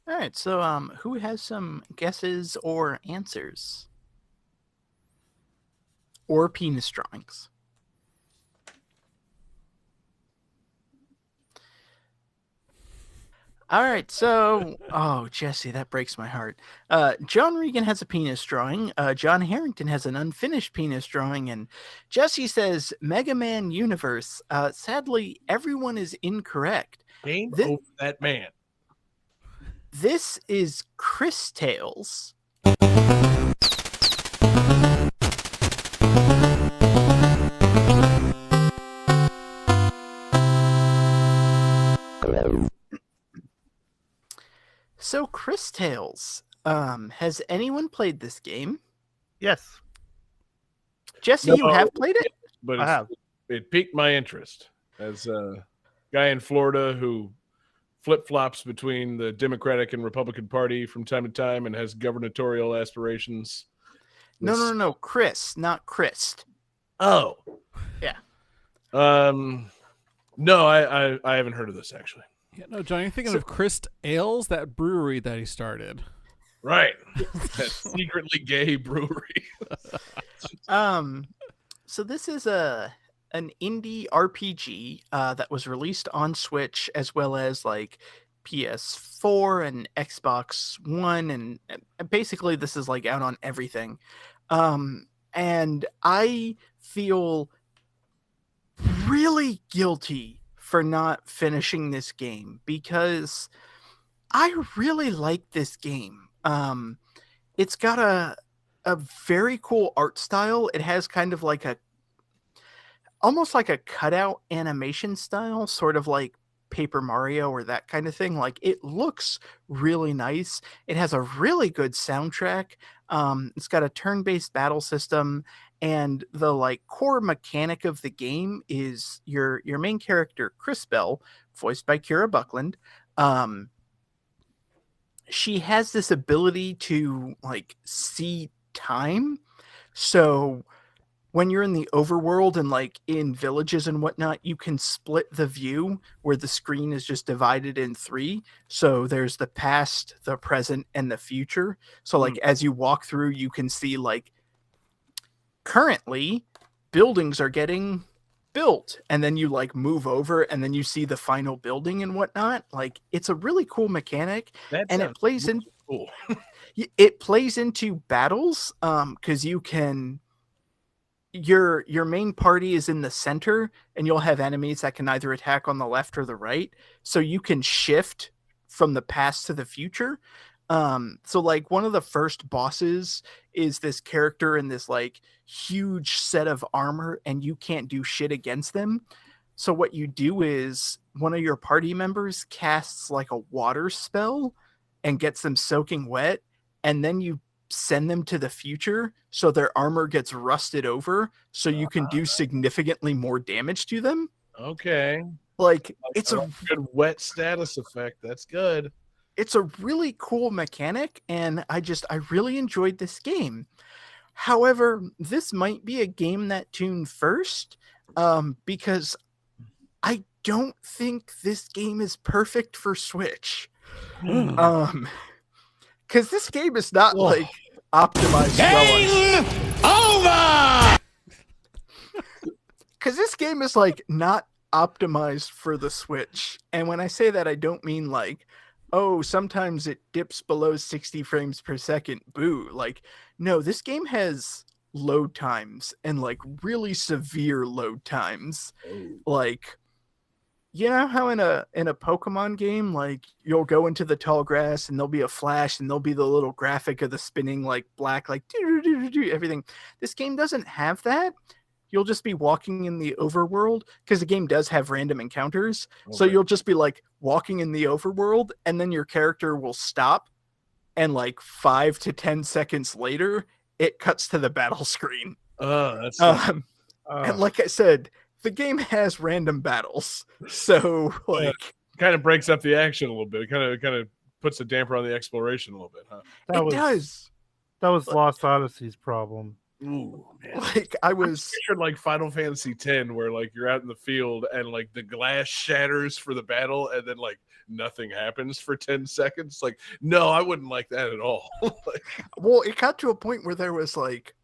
All right, so who has some guesses or answers? Or penis drawings? All right, so oh Jesse, that breaks my heart. John Regan has a penis drawing. John Harrington has an unfinished penis drawing, and Jesse says Mega Man Universe. Sadly, everyone is incorrect. Game Thi- over that man. This is Chris Tales. So Chris Tales, has anyone played this game? Yes, Jesse, you No. have played it? But I have. it piqued my interest as a guy in Florida who flip-flops between the Democratic and Republican Party from time to time and has gubernatorial aspirations. No, Chris, not Christ. Oh. Yeah. No, I haven't heard of this actually. Yeah, no, John, you're thinking of Christ Ales, that brewery that he started. Right. That secretly gay brewery. So this is an indie RPG that was released on Switch as well as like PS4 and Xbox One, and basically this is like out on everything. And I feel really guilty for not finishing this game because I really like this game. It's got a very cool art style. It has kind of like almost like a cutout animation style, sort of like Paper Mario or that kind of thing. Like, it looks really nice. It has a really good soundtrack. It's got a turn-based battle system, and the like core mechanic of the game is your main character, Chris Bell, voiced by Kira Buckland. She has this ability to like see time. So when you're in the overworld and like in villages and whatnot, you can split the view where the screen is just divided in 3. So there's the past, the present, and the future. So like as you walk through, you can see like currently buildings are getting built, and then you like move over and then you see the final building and whatnot. Like it's a really cool mechanic, and it plays in cool. it plays into battles because you can your main party is in the center, and you'll have enemies that can either attack on the left or the right, so you can shift from the past to the future. So like one of the first bosses is this character in this like huge set of armor, and you can't do shit against them. So what you do is one of your party members casts like a water spell and gets them soaking wet, and then you send them to the future so their armor gets rusted over, so you can do significantly more damage to them. Okay. Like it's a good wet status effect. That's good. It's a really cool mechanic, and I really enjoyed this game. However, this might be a game that tuned first, because I don't think this game is perfect for Switch. Because this game is not like optimized. Game over. Because this game is like not optimized for the Switch, and when I say that, I don't mean like, oh, sometimes it dips below 60 frames per second. Boo. Like, no, this game has load times, and like really severe load times. Like, you know how in a Pokemon game, like you'll go into the tall grass and there'll be a flash and there'll be the little graphic of the spinning like black, like everything. This game doesn't have that. You'll just be walking in the overworld, because the game does have random encounters. Okay. So you'll just be like walking in the overworld, and then your character will stop, and like 5 to 10 seconds later, it cuts to the battle screen. That's and like I said, the game has random battles, so like kind of breaks up the action a little bit. It kind of puts a damper on the exploration a little bit, huh? It does. That was Lost Odyssey's problem. Ooh, man. Like I was pictured like Final Fantasy X, where like you're out in the field and like the glass shatters for the battle, and then like nothing happens for 10 seconds. Like, no, I wouldn't like that at all. Like, well, it got to a point where there was like,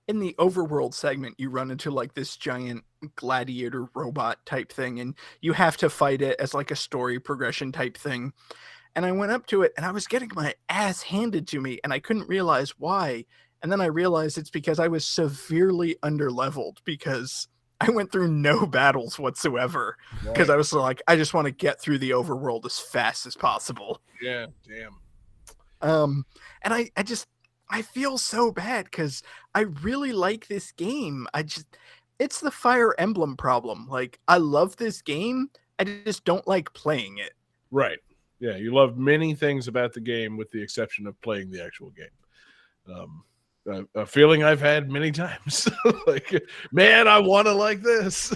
in the overworld segment, you run into like this giant gladiator robot type thing, and you have to fight it as like a story progression type thing. And I went up to it, and I was getting my ass handed to me, and I couldn't realize why. And then I realized it's because I was severely underleveled, because I went through no battles whatsoever, because I was like, I just want to get through the overworld as fast as possible. Yeah, damn. And I feel so bad, because I really like this game. It's the Fire Emblem problem. Like, I love this game, I just don't like playing it. Right. Yeah, you love many things about the game with the exception of playing the actual game. A feeling I've had many times. Like, man, I want to like this.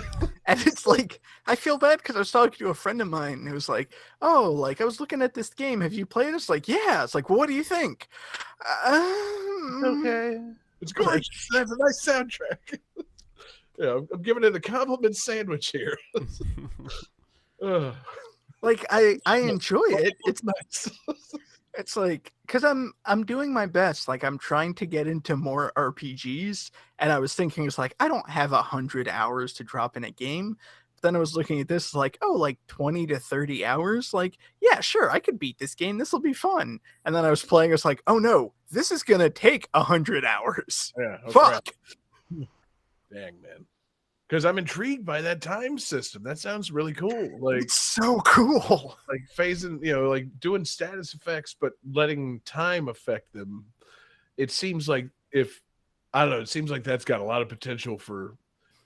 And it's like, I feel bad because I was talking to a friend of mine who was like, oh, like I was looking at this game. Have you played it? It's like, yeah. It's like, well, what do you think? Okay. It's great. That's a nice soundtrack. Yeah, I'm giving it a compliment sandwich here. Like I enjoy it. It's nice. It's like, because I'm doing my best. Like, I'm trying to get into more RPGs, and I was thinking, it's like, I don't have 100 hours to drop in a game. But then I was looking at this like, oh, like 20 to 30 hours. Like, yeah, sure, I could beat this game. This will be fun. And then I was playing. It's like, oh no, this is gonna take 100 hours. Yeah, fuck. Dang, man. Because I'm intrigued by that time system. That sounds really cool. Like, it's so cool. Like phasing, like doing status effects, but letting time affect them. It seems like it seems like that's got a lot of potential for,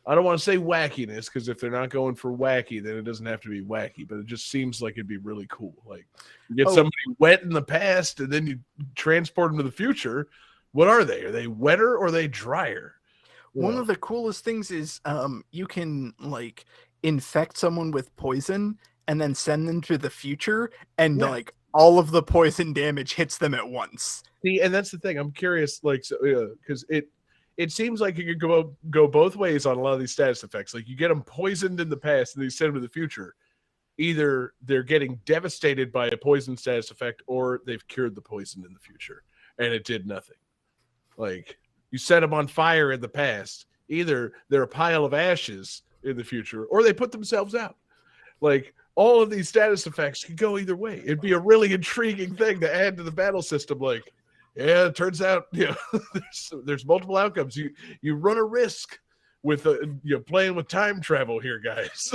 I don't want to say wackiness, because if they're not going for wacky, then it doesn't have to be wacky, but it just seems like it'd be really cool. Like, you get somebody wet in the past and then you transport them to the future. What are they? Are they wetter or are they drier? One of the coolest things is you can like infect someone with poison and then send them to the future, and like all of the poison damage hits them at once. See, and that's the thing. I'm curious, like, because it seems like it could go both ways on a lot of these status effects. Like you get them poisoned in the past and you send them to the future. Either they're getting devastated by a poison status effect or they've cured the poison in the future and it did nothing. Like you set them on fire in the past. Either they're a pile of ashes in the future or they put themselves out. Like all of these status effects could go either way. It'd be a really intriguing thing to add to the battle system. Like, yeah, it turns out, there's multiple outcomes. You run a risk with playing with time travel here, guys.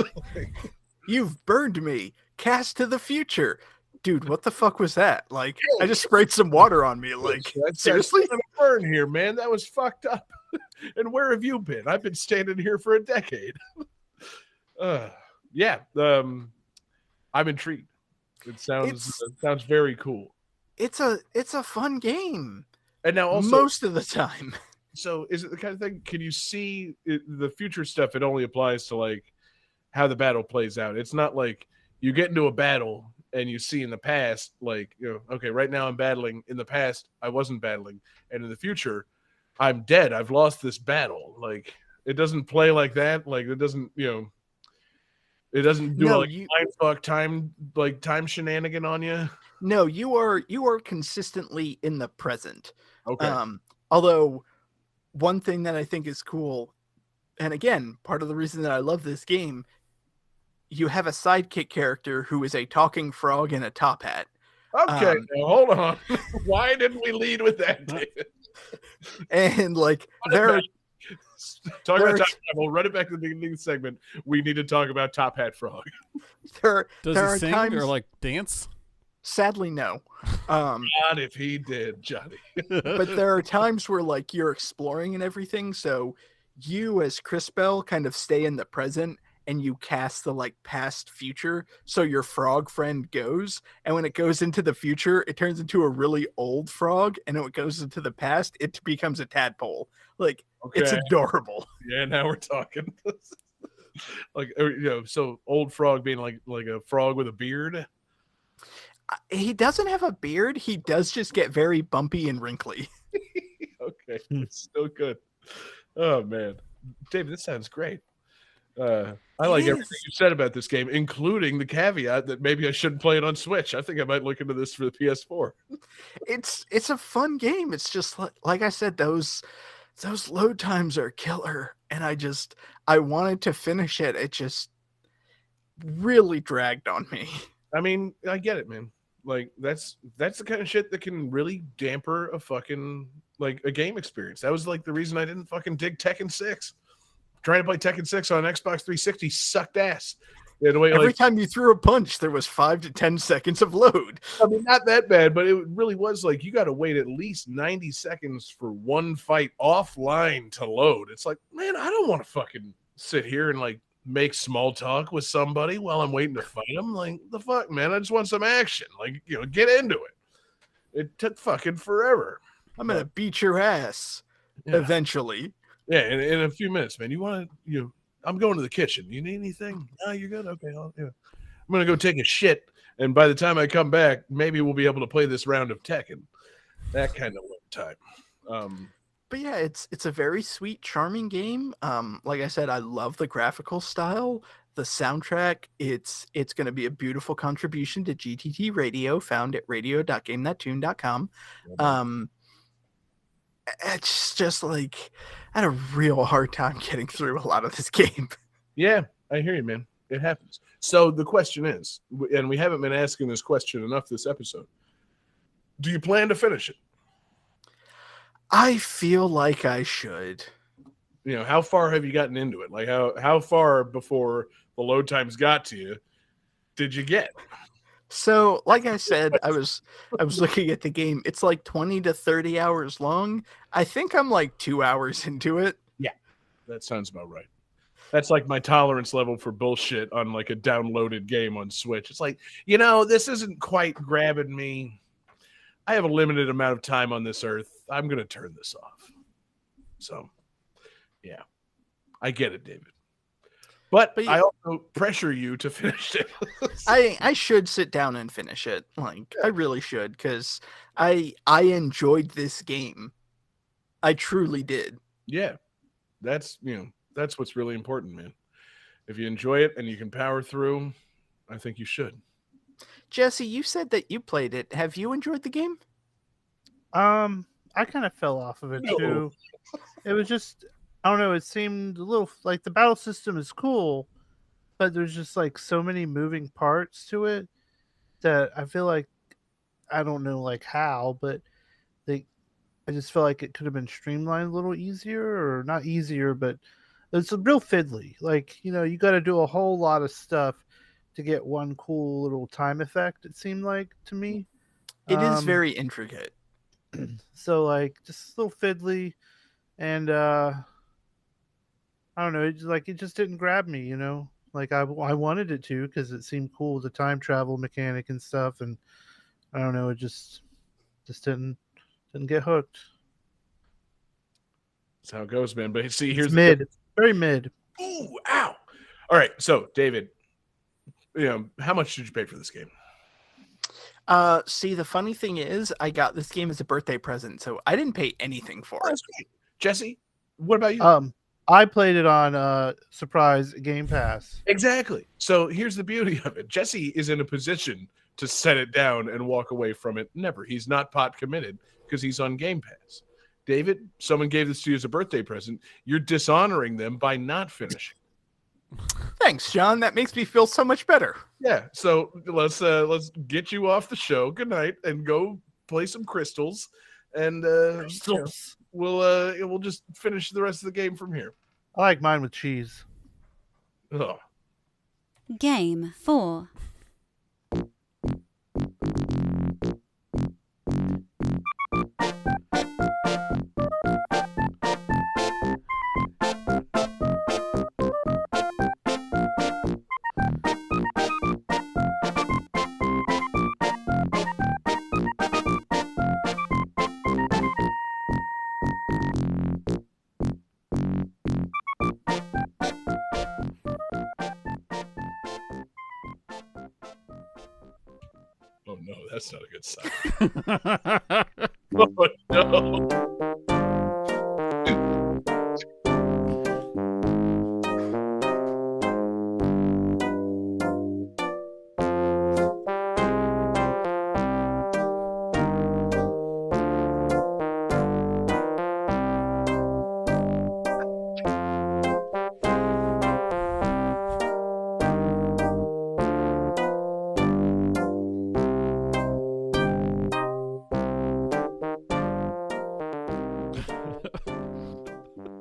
You've burned me. Cast to the future. Dude, what the fuck was that? Like, I just sprayed some water on me. Like, seriously? I'm burn here, man. That was fucked up. And where have you been? I've been standing here for a decade. Yeah. I'm intrigued. It sounds very cool. It's a fun game. And now also most of the time. So is it the kind of thing? Can you see the future stuff? It only applies to like how the battle plays out. It's not like you get into a battle and you see in the past, like, okay, right now I'm battling. In the past, I wasn't battling. And in the future, I'm dead. I've lost this battle. Like, it doesn't play like that. Like, it doesn't, it doesn't do mindfuck time shenanigan on you. No, you are consistently in the present. Okay. Although one thing that I think is cool, and again, part of the reason that I love this game, you have a sidekick character who is a talking frog in a top hat. Okay, now hold on. Why didn't we lead with that, David? And like talk about top hat. We'll run it back to the beginning of the segment. We need to talk about Top Hat Frog. Does he sing or like dance? Sadly, no. Not if he did, Johnny. But there are times where like you're exploring and everything, so you as Chris Bell kind of stay in the present and you cast the like past future, so your frog friend goes, and when it goes into the future, it turns into a really old frog, and when it goes into the past, it becomes a tadpole. Like, It's adorable. Yeah, now we're talking. Like, so old frog being like a frog with a beard. He doesn't have a beard. He does just get very bumpy and wrinkly. Okay, it's still good. Oh man, David, this sounds great. I like everything you said about this game, including the caveat that maybe I shouldn't play it on Switch. I think I might look into this for the PS4. It's a fun game. It's just like I said, those load times are killer, and I wanted to finish it. It just really dragged on me. I mean, I get it, man. Like that's the kind of shit that can really damper a fucking like a game experience. That was like the reason I didn't fucking dig Tekken 6. Trying to play Tekken 6 on Xbox 360 sucked ass. Every time you threw a punch, there was 5 to 10 seconds of load. I mean, not that bad, but it really was like you got to wait at least 90 seconds for one fight offline to load. It's like, man, I don't want to fucking sit here and like make small talk with somebody while I'm waiting to fight them. Like, the fuck, man, I just want some action. Like, get into it. It took fucking forever. I'm gonna beat your ass eventually. Yeah, in a few minutes, man. You want to, I'm going to the kitchen. You need anything? No, you're good. Okay, I'm going to go take a shit. And by the time I come back, maybe we'll be able to play this round of Tekken. That kind of time. But yeah, it's a very sweet, charming game. Like I said, I love the graphical style, the soundtrack. It's going to be a beautiful contribution to GTT Radio, found at radio.gamethattune.com. It's just like I had a real hard time getting through a lot of this game. Yeah, I hear you, man. It happens. So the question is, and we haven't been asking this question enough this episode, do you plan to finish it? I feel like I should. How far have you gotten into it? Like how far before the load times got to you did you get? So, like I said, I was looking at the game. It's like 20 to 30 hours long. I think I'm like 2 hours into it. Yeah, that sounds about right. That's like my tolerance level for bullshit on like a downloaded game on Switch. It's like, this isn't quite grabbing me. I have a limited amount of time on this earth. I'm going to turn this off. So, yeah, I get it, David. But I also pressure you to finish it. I should sit down and finish it. Like, I really should, because I enjoyed this game. I truly did. Yeah, that's that's what's really important, man. If you enjoy it and you can power through, I think you should. Jesse, you said that you played it. Have you enjoyed the game? I kind of fell off of it No. too. It was just, I don't know. It seemed a little like the battle system is cool, but there's just like so many moving parts to it that I feel like I don't know like how, but they I just feel like it could have been streamlined a little easier, or not easier, but it's a real fiddly. Like, you got to do a whole lot of stuff to get one cool little time effect, it seemed like to me. It is Um, very intricate. So like just a little fiddly, and I don't know, it just didn't grab me. Like I wanted it to, because it seemed cool, the time travel mechanic and stuff, and I don't know, it just didn't get hooked. That's how it goes, man. But see, It's here's mid. It's very mid. Ooh, ow! All right, so David, how much did you pay for this game? See, the funny thing is, I got this game as a birthday present, so I didn't pay anything for it. That's great. Jesse, what about you? I played it on Surprise Game Pass. Exactly. So here's the beauty of it. Jesse is in a position to set it down and walk away from it. Never. He's not pot committed because he's on Game Pass. David, someone gave this to you as a birthday present. You're dishonoring them by not finishing. Thanks, John. That makes me feel so much better. Yeah. So let's get you off the show. Good night, and go play some crystals, and we'll just finish the rest of the game from here. I like mine with cheese. Oh. Game 4. Oh no, that's not a good sign.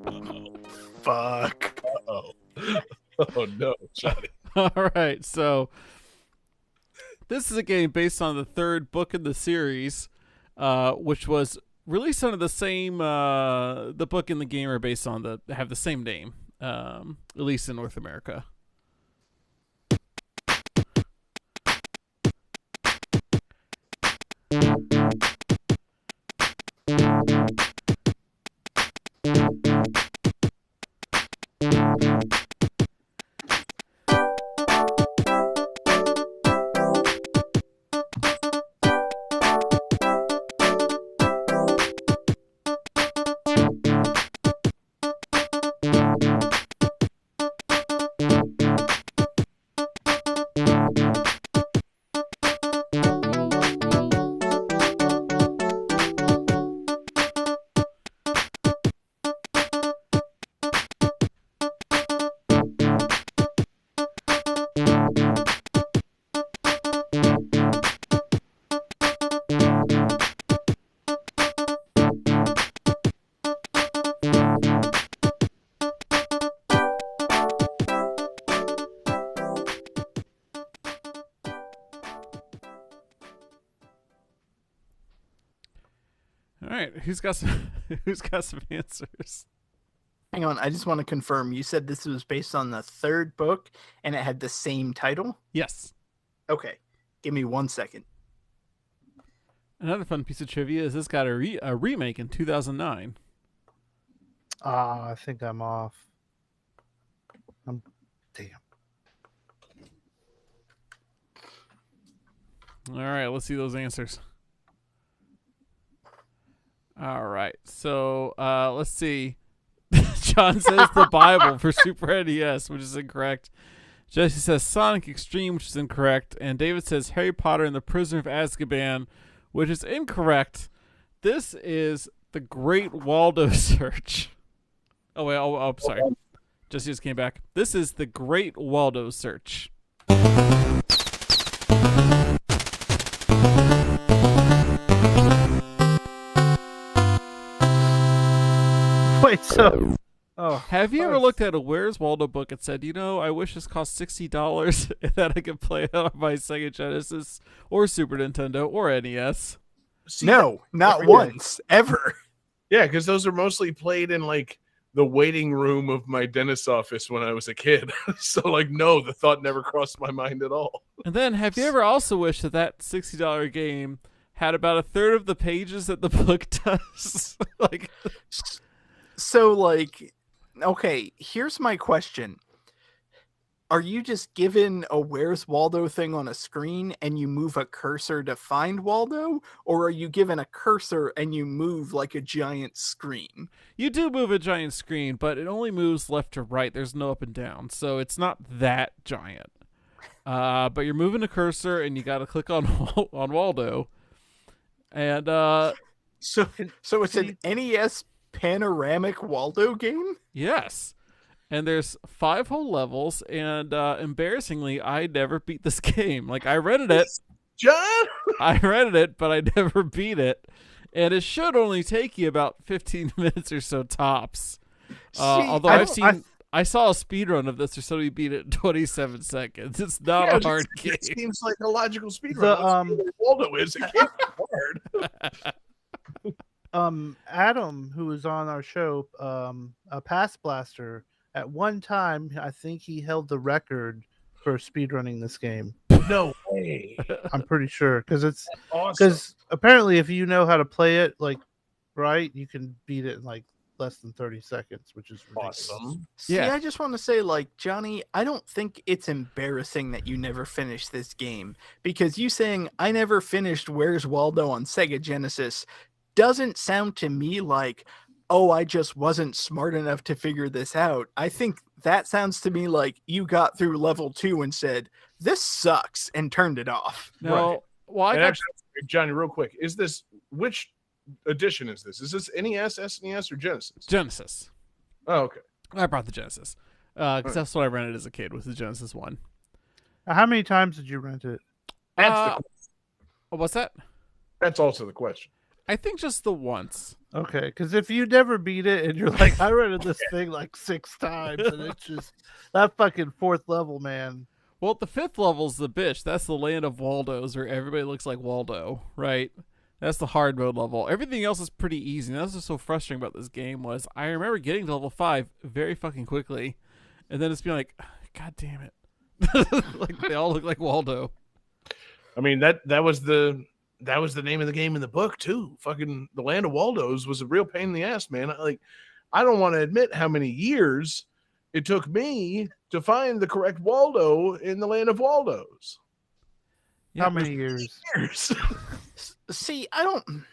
Oh no. Fuck. Oh. Oh no, Johnny. All right, so this is a game based on the third book in the series, which was released under the same. The book and the game are based on have the same name, at least in North America. All right, who's got some answers? Hang on, I just want to confirm. You said this was based on the third book and it had the same title? Yes. Okay, give me 1 second. Another fun piece of trivia is this got a remake in 2009. I think I'm off. Damn. All right, let's see those answers. All right, so let's see. John says the Bible for Super NES, which is incorrect. Jesse says Sonic Extreme, which is incorrect. And David says Harry Potter and the Prisoner of Azkaban, which is incorrect. This is the Great Waldo Search. Oh, wait. Oh, sorry. Jesse just came back. This is the Great Waldo Search. Wait, so Have you ever looked at a Where's Waldo book and said, I wish this cost $60 and that I could play it on my Sega Genesis or Super Nintendo or NES? See, No, not once, ever. Yeah, because those are mostly played in like the waiting room of my dentist's office when I was a kid. So like, no, the thought never crossed my mind at all. And then have you ever also wished that $60 game had about a third of the pages that the book does? Like, So, like, okay, here's my question. Are you just given a Where's Waldo thing on a screen and you move a cursor to find Waldo? Or are you given a cursor and you move like a giant screen? you do move a giant screen, but it only moves left to right. There's no up and down, so it's not that giant. But you're moving a cursor and you got to click on Waldo. And So it's an NES panoramic Waldo game? yes. And there's 5 whole levels, and embarrassingly, I never beat this game. Like, I rented it. John? I rented it, but I never beat it. And it should only take you about 15 minutes or so tops. Although I saw a speedrun of this, or somebody beat it in 27 seconds. It's not a hard game. It seems like a logical speedrun. The, Waldo is. It can't be hard. Adam, who was on our show, a Pass Blaster, at one time, I think he held the record for speedrunning this game. No way. I'm pretty sure because Awesome. apparently if you know how to play it like right, you can beat it in like less than 30 seconds, which is ridiculous. Awesome. See, Yeah. I just want to say, like, Johnny, I don't think it's embarrassing that you never finished this game, because you saying I never finished Where's Waldo on Sega Genesis doesn't sound to me like, oh, I just wasn't smart enough to figure this out. I think that sounds to me like you got through level 2 and said, this sucks, and turned it off. No, Right. well, I And got actually, Johnny, real quick, which edition is this? Is this NES, SNES, or Genesis? Genesis. Oh, okay. I brought the Genesis because that's what I rented as a kid, was the Genesis one. How many times did you rent it? That's What's that? that's also the question. I think just the once. Okay, because if you never beat it and you're like, I rented this thing like 6 times, and it's just that fucking 4th level, man. Well, the 5th level's the bitch. That's the land of Waldos, where everybody looks like Waldo, right? That's the hard mode level. Everything else is pretty easy. And that's what's so frustrating about this game was I remember getting to level 5 very fucking quickly, and then it's being like, God damn it. Like they all look like Waldo. I mean, that was the name of the game in the book too. Fucking the Land of Waldos was a real pain in the ass, man. I don't want to admit how many years it took me to find the correct Waldo in the Land of Waldos. Yeah. How many years? Years. See, I don't.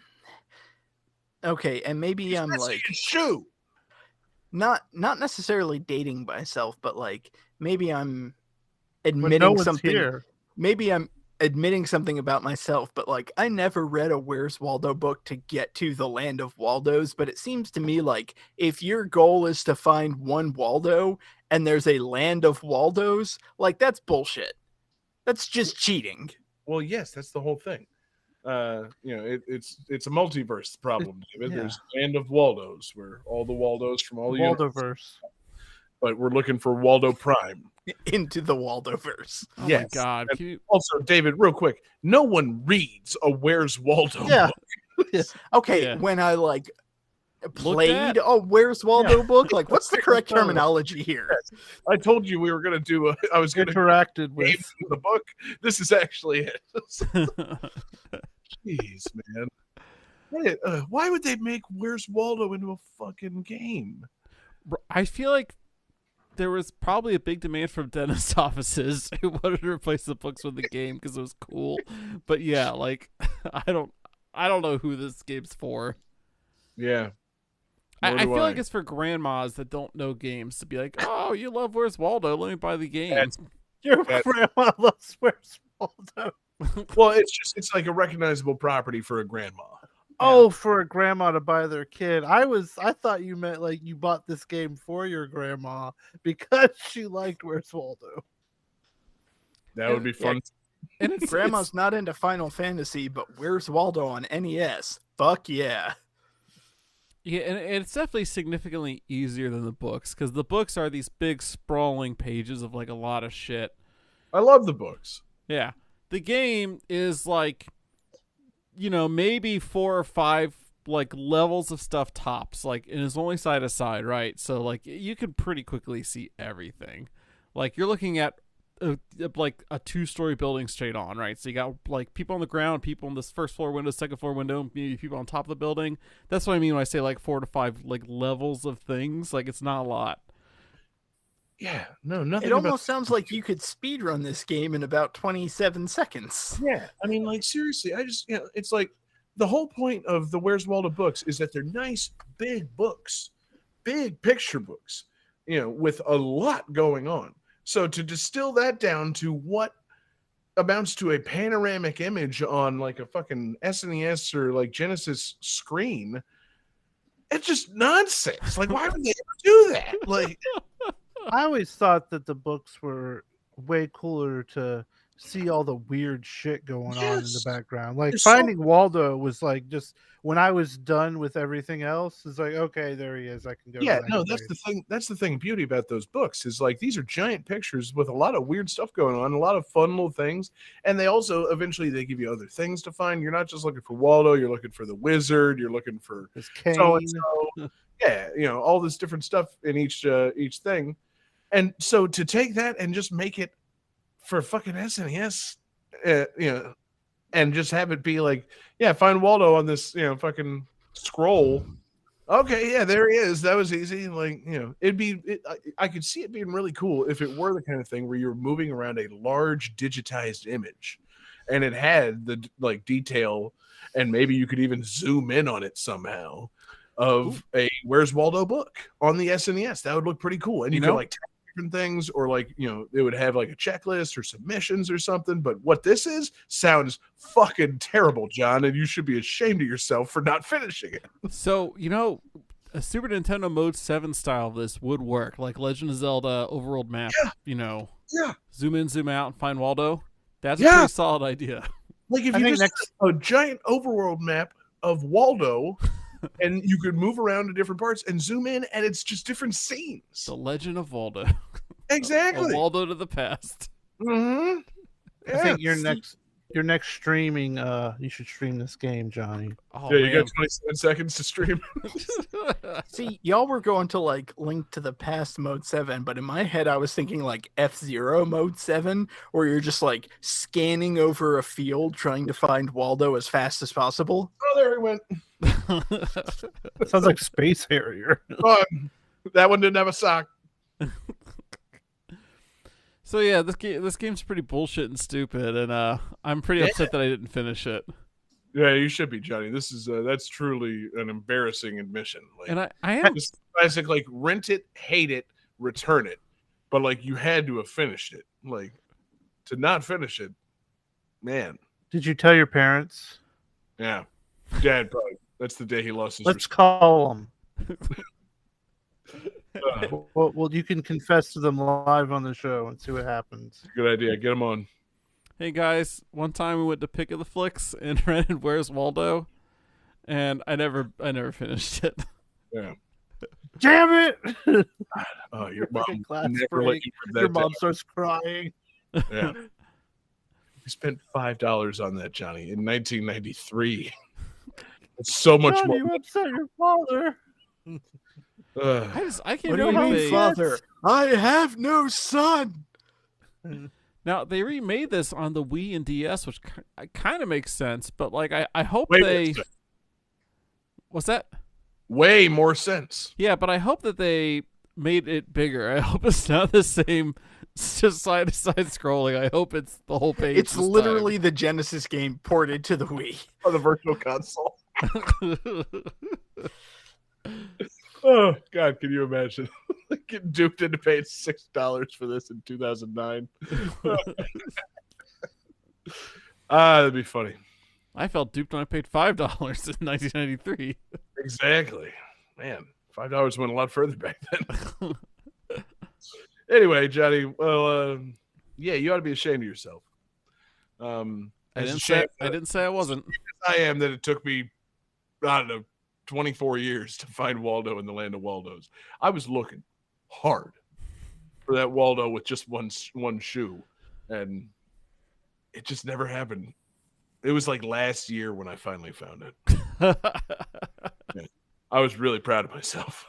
Okay, and maybe I'm like shoot. not necessarily dating myself, but like maybe I'm When admitting no one's something. here. Maybe I'm admitting something about myself, but like I never read a Where's Waldo book to get to the Land of Waldos, but it seems to me like if your goal is to find one Waldo and there's a Land of Waldos, like that's bullshit. That's just cheating. Well, yes, that's the whole thing. It's a multiverse problem, David. Yeah. There's Land of Waldos, where all the Waldos from all the universes, Waldoverse. but we're looking for Waldo Prime. Into the Waldoverse. Oh Yes. my God. And Can you- Also, David, real quick, no one reads a Where's Waldo Yeah. book. Okay, Yeah. when I like at- played a Where's Waldo book, like what's the correct No. terminology here? I told you we were going to do I was going to Interacted game with. the book. This is actually it. Jeez, man. Why would they make Where's Waldo into a fucking game? I feel like there was probably a big demand from dentist offices who wanted to replace the books with the game because it was cool. But yeah, like I don't know who this game's for. Yeah. Nor I do feel like it's for grandmas that don't know games to be like, oh, you love Where's Waldo? Let me buy the game. That's- Your That- grandma loves Where's Waldo. Well, it's like a recognizable property for a grandma. Oh, for a grandma to buy their kid. I thought you meant like you bought this game for your grandma because she liked Where's Waldo. That would be fun. And it's Grandma's not into Final Fantasy, but Where's Waldo on NES? Fuck yeah. Yeah, and it's definitely significantly easier than the books because the books are these big sprawling pages of like a lot of shit. I love the books. Yeah. The game is like, maybe 4 or 5 like levels of stuff tops, like, and it's only side to side, right? So like you can pretty quickly see everything. Like you're looking at like a 2-story building straight on, right? So you got like people on the ground, people in this first floor window, second floor window, maybe people on top of the building. That's what I mean when I say like 4 to 5 like levels of things. Like it's not a lot. Yeah, no, nothing. It almost sounds like you could speedrun this game in about 27 seconds. Yeah, I mean, like seriously, I just it's like the whole point of the Where's Waldo books is that they're nice, big books, big picture books, with a lot going on. So to distill that down to what amounts to a panoramic image on like a fucking SNES or like Genesis screen, it's just nonsense. Like, why would they ever do that? Like, I always thought that the books were way cooler to see all the weird shit going on in the Yes. background. Like There's so- finding Waldo was like just when I was done with everything else, it's like, okay, there he is. I can go. to yeah, the no, next that's page. the thing. That's the thing. Beauty about those books is like these are giant pictures with a lot of weird stuff going on, a lot of fun little things, and they also eventually they give you other things to find. You're not just looking for Waldo. You're looking for the wizard. You're looking for There's Kane. so and so. Yeah, all this different stuff in each thing, and so to take that and just make it for fucking SNES, and just have it be like, yeah, find Waldo on this, fucking scroll. Okay, yeah, there he is. That was easy. Like, I could see it being really cool if it were the kind of thing where you were moving around a large digitized image, and it had the like detail, and maybe you could even zoom in on it somehow of a Where's Waldo book on the SNES. That would look pretty cool, and you could like type different things, or like it would have like a checklist or submissions or something. But what this is sounds fucking terrible, John, and you should be ashamed of yourself for not finishing it. So, a Super Nintendo Mode 7 style of this would work, like Legend of Zelda overworld map, Yeah. zoom in, zoom out, and find Waldo. That's a Yeah. pretty solid idea. Like if I you think just had a giant overworld map of Waldo, and you could move around to different parts and zoom in, and it's just different scenes. The Legend of Waldo. Exactly. A Waldo to the past. Mm-hmm. I think your next streaming, you should stream this game, Johnny. Oh, Yeah, you man. got 27 seconds to stream. See, y'all were going to like Link to the Past Mode 7, but in my head I was thinking like F-Zero Mode 7, where you're just like scanning over a field trying to find Waldo as fast as possible. Oh, there he went. Sounds like Space Harrier. Oh, that one didn't have a sock. So yeah, this game's pretty bullshit and stupid, and I'm pretty upset that I didn't finish it. Yeah, you should be, Johnny. This is that's truly an embarrassing admission. Like, And I am this classic, like rent it, hate it, return it, but like you had to have finished it. Like to not finish it, man. Did you tell your parents? Yeah, Dad probably. That's the day he lost his. Let's call them. respect. Well, you can confess to them live on the show and see what happens. Good idea. Get him on. Hey guys, one time we went to Pick of the Flicks and rented Where's Waldo, and I never finished it. Yeah. Damn it! Oh, your Like a mom glass never let break. you live that Your mom down. starts crying. Yeah. We spent $5 on that, Johnny, in 1993. It's so much Johnny, more. you upset your father. I can't What do you believe mean, they Father? I have no son. now they remade this on the Wii and DS, which kind of makes sense. But like, I hope Way they. more sense. What's that? Way more sense. Yeah, but I hope that they made it bigger. I hope it's not the same, it's just side to side scrolling. I hope it's the whole page. It's this time. literally the Genesis game ported to the Wii. On the virtual console. Oh God, can you imagine getting duped into paying $6 for this in 2009? That'd be funny. I felt duped when I paid $5 in 1993. Exactly, man. $5 went a lot further back then. Anyway, Johnny. Well, yeah, you ought to be ashamed of yourself. I didn't say I wasn't. I am that it took me, I don't know, 24 years to find Waldo in the land of Waldos. I was looking hard for that Waldo with just one shoe, and it just never happened. It was like last year when I finally found it. Yeah. I was really proud of myself.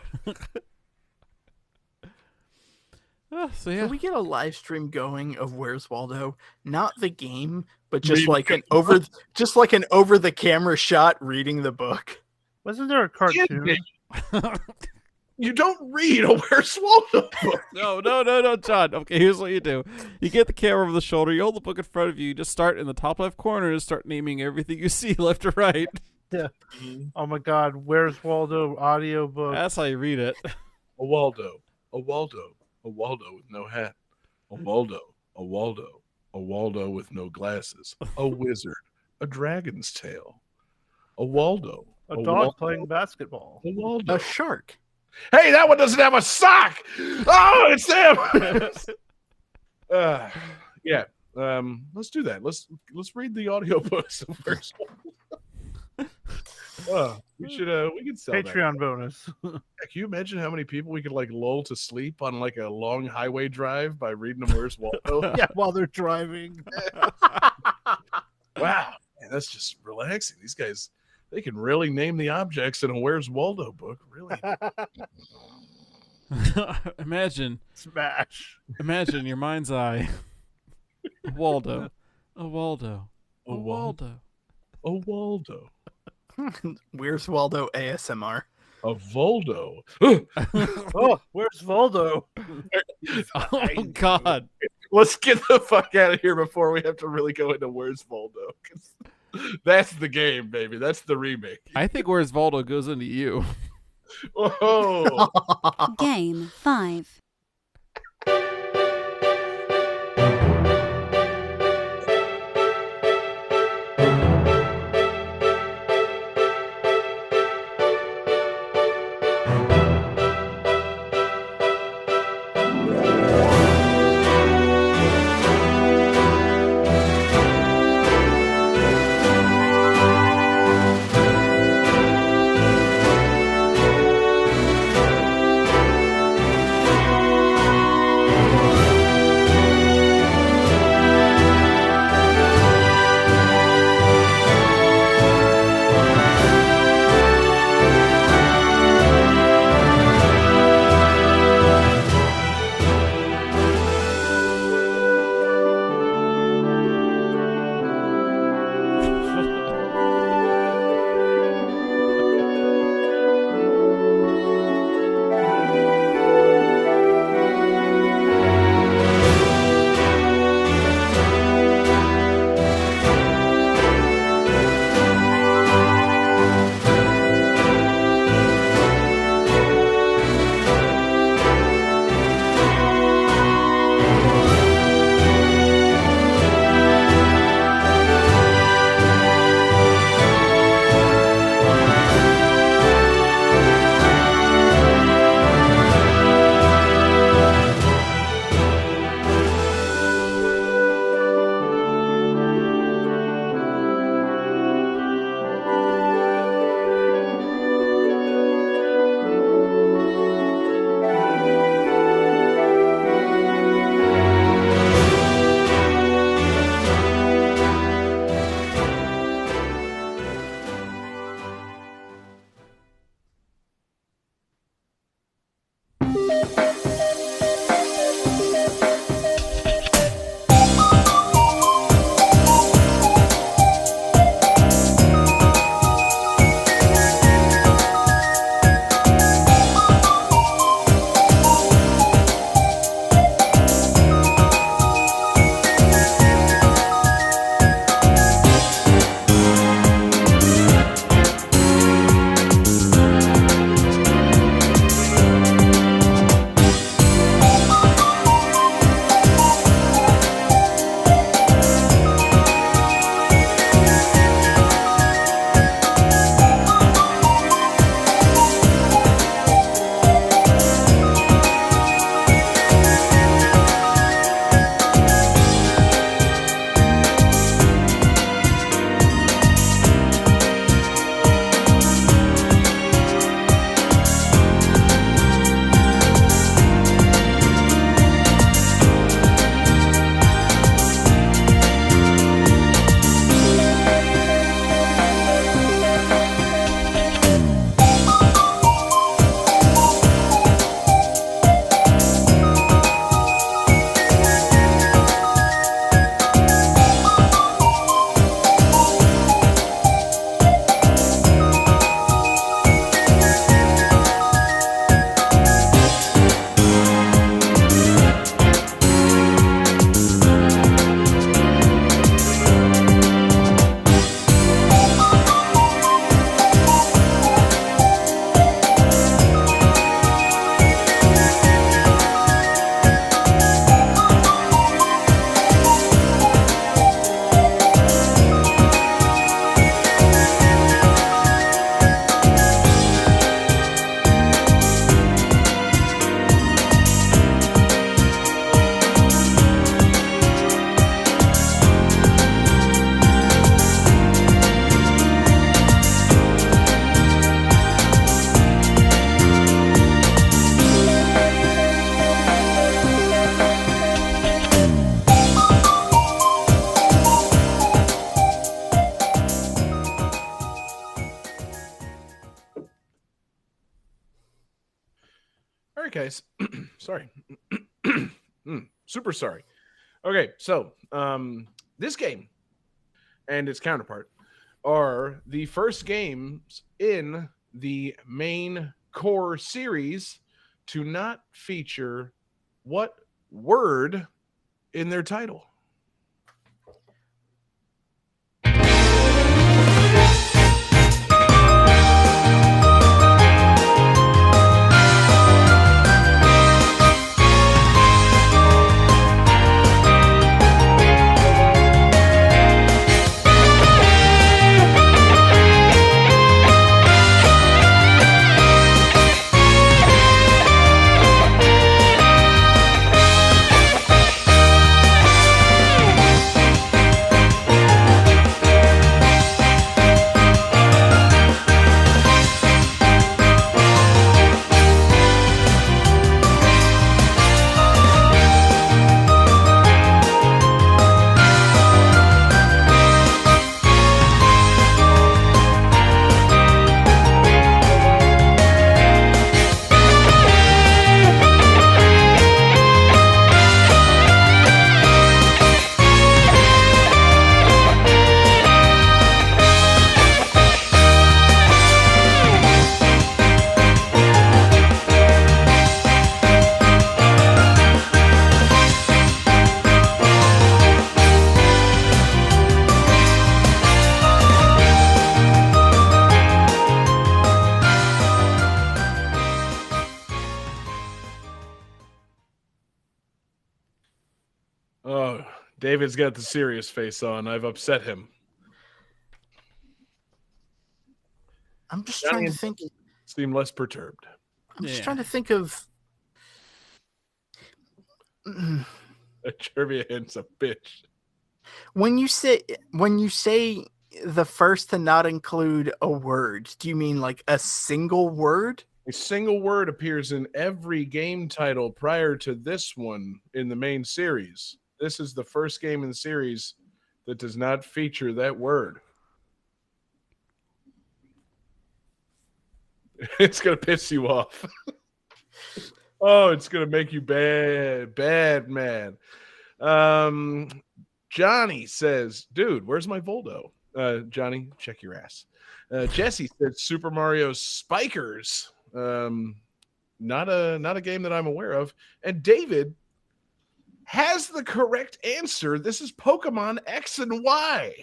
So yeah, Can we get a live stream going of Where's Waldo? Not the game, but just like an over the camera shot reading the book. Wasn't there a cartoon? You don't read a Where's Waldo book. No, John. Okay, here's what you do. You get the camera over the shoulder, you hold the book in front of you, you just start in the top left corner and start naming everything you see left to right. Yeah. Oh my God, Where's Waldo audiobook? That's how you read it. A Waldo with no hat. A Waldo with no glasses. A wizard, a dragon's tail. A Waldo. A dog Waldo, playing basketball. A Waldo. A shark. Hey, that one doesn't have a sock. Oh, it's them. Yeah. Let's do that. Let's read the audiobooks first. We could sell Patreon that. bonus. Can you imagine how many people we could like lull to sleep on like a long highway drive by reading them Where's Waldo? Yeah, while they're driving. Wow, man, that's just relaxing. These guys, they can really name the objects in a Where's Waldo book. Really? Imagine Smash. your mind's eye. A Waldo. A Waldo. A Waldo. A Waldo. Where's Waldo ASMR? A Voldo. Oh, where's Voldo? Oh God. Let's get the fuck out of here before we have to really go into Where's Voldo. 'Cause that's the game, baby. That's the remake. I think Where's Waldo goes into you. Oh. Game 5. right, guys. Sorry. Super sorry. Okay, so this game and its counterpart are the first games in the main core series to not feature what word in their title? Oh, David's got the serious face on. I've upset him. I'm just Johnny trying to and think. Seem less perturbed. I'm just trying to think of. A trivia hint's a bitch. When you say the first to not include a word, do you mean like a single word? A single word appears in every game title prior to this one in the main series. This is the first game in the series that does not feature that word. It's going to piss you off. Oh, it's going to make you bad, man. Johnny says, dude, where's my Voldo? Johnny, check your ass. Jesse said Super Mario Spikers. Not a game that I'm aware of. And David has the correct answer. This is Pokemon X and Y.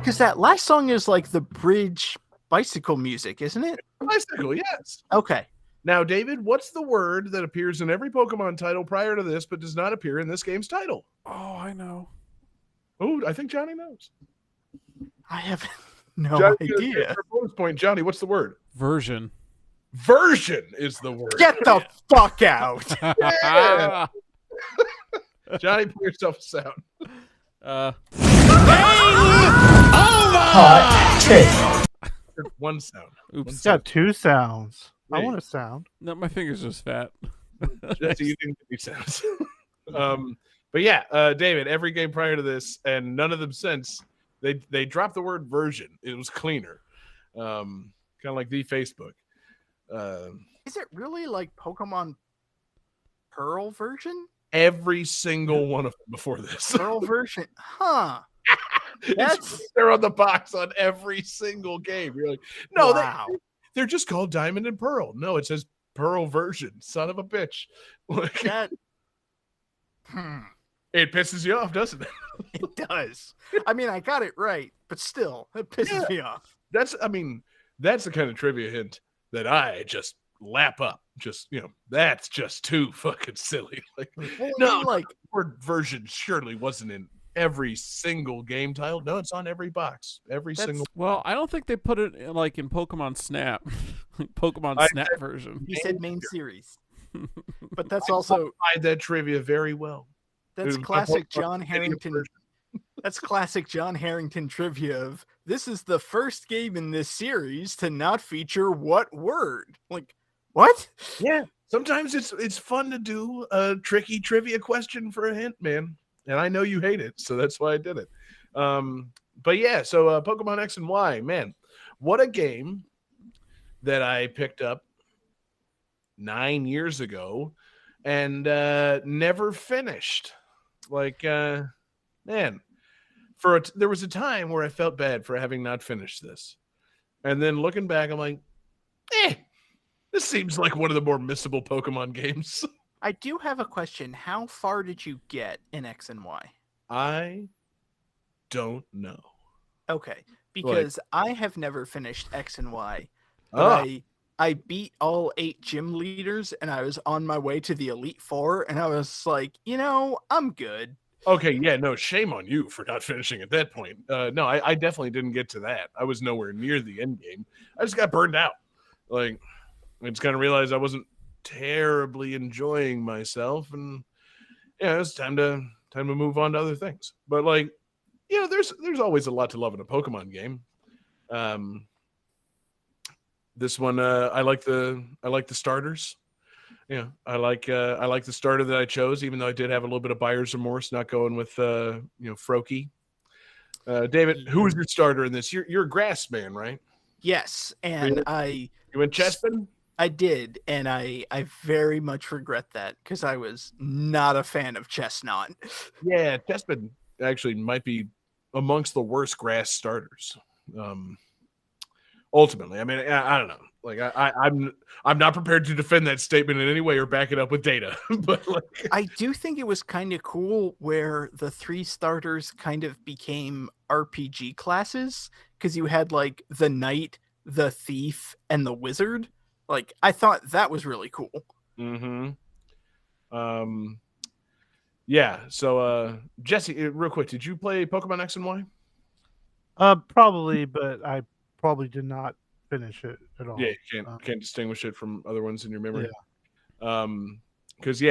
Because that last song is like the bridge bicycle music, isn't it? Bicycle, yes. Okay. Now, David, what's the word that appears in every Pokemon title prior to this, but does not appear in this game's title? Oh, I know. Oh, I think Johnny knows. I have no Johnny, idea. for bonus point, Johnny, what's the word? Version. Version is the word. Get the fuck out. Yeah. Johnny, pull yourself a sound. One sound. Oops. It's got two sounds. I Hey. want a sound. No, my finger's just fat. Jesse, you didn't give me sounds. But yeah, David, every game prior to this, and none of them since, they dropped the word version. It was cleaner. Kind of like the Facebook. Is it really like Pokemon Pearl version? Every single one of them before this. Pearl version? Huh. It's they're on the box on every single game. You're like, no, Wow. they're just called Diamond and Pearl. No, it says Pearl version. Son of a bitch. Like, That it pisses you off, doesn't it? it does. I mean, I got it right, but still, it pisses me off. That's the kind of trivia hint that I just lap up. Just, that's just too fucking silly. Like, Well, I no, mean, like the word version surely wasn't in every single game title. No, it's on every box. Every That's- single. Well, I don't think they put it like in Pokemon Snap. Pokemon I Snap said- version. he said main series, but that's also applied that trivia very well. that's It was classic Pokemon John Stadium Harrington. version. That's classic John Harrington trivia of this is the first game in this series to not feature what word? Like, what? Yeah. Sometimes it's fun to do a tricky trivia question for a hint, man. And I know you hate it, so that's why I did it. But yeah, so Pokemon X and Y, man, what a game that I picked up 9 years ago and never finished. Like, man, there was a time where I felt bad for having not finished this. And then looking back, I'm like, this seems like one of the more missable Pokemon games. I do have a question. How far did you get in X and Y? I don't know. Okay, because I have never finished X and Y, but Oh, I beat all 8 gym leaders, and I was on my way to the Elite Four, and I was like, I'm good. okay. Yeah, no, shame on you for not finishing at that point. No, I definitely didn't get to that. I was nowhere near the end game. I just got burned out. Like, I just kind of realized I wasn't terribly enjoying myself, and yeah, it's time to move on to other things. But like, there's always a lot to love in a Pokemon game. This one, I like the starters. Yeah, I like the starter that I chose, even though I did have a little bit of buyer's remorse not going with Froakie. David, who was your starter in this? You're a grass man, right? Yes, and You went Chespin? I did, and I very much regret that because I was not a fan of Chestnut. Yeah, Chespin actually might be amongst the worst grass starters. Ultimately, I mean, I don't know. Like, I'm not prepared to defend that statement in any way or back it up with data. But like, I do think it was kind of cool where the 3 starters kind of became RPG classes because you had like the knight, the thief, and the wizard. Like, I thought that was really cool. Yeah. So, Jesse, real quick, did you play Pokemon X and Y? Probably, but I probably did not finish it at all. Yeah, you can't distinguish it from other ones in your memory. Yeah. Because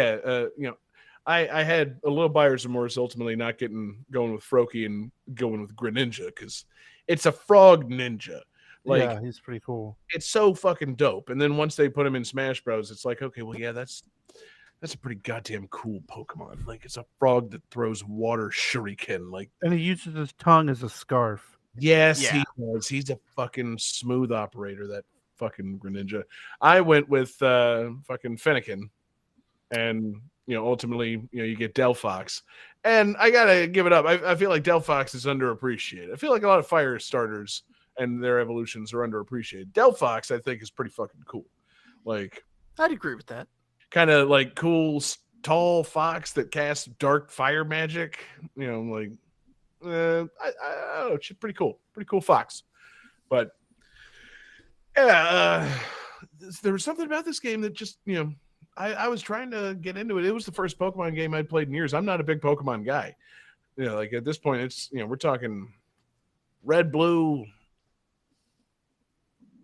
I had a little buyer's remorse ultimately not going with Froakie and going with Greninja because it's a frog ninja. Like, yeah, he's pretty cool. It's so fucking dope. And then once they put him in Smash Bros, it's like, okay, well, yeah, that's a pretty goddamn cool Pokemon. Like, it's a frog that throws water shuriken. Like, And he uses his tongue as a scarf. yes, Yeah. he does. He's a fucking smooth operator, that fucking Greninja. I went with fucking Fennekin, and ultimately, you get Delphox. And I gotta give it up. I feel like Delphox is underappreciated. I feel like a lot of fire starters and their evolutions are underappreciated. Delphox, I think, is pretty fucking cool. Like, I'd agree with that. kind of like cool, tall fox that casts dark fire magic. Like, I don't know. She's pretty cool. Pretty cool fox. But yeah, there was something about this game that just, I was trying to get into it. It was the first Pokemon game I'd played in years. I'm not a big Pokemon guy. Like at this point, it's, we're talking Red, Blue,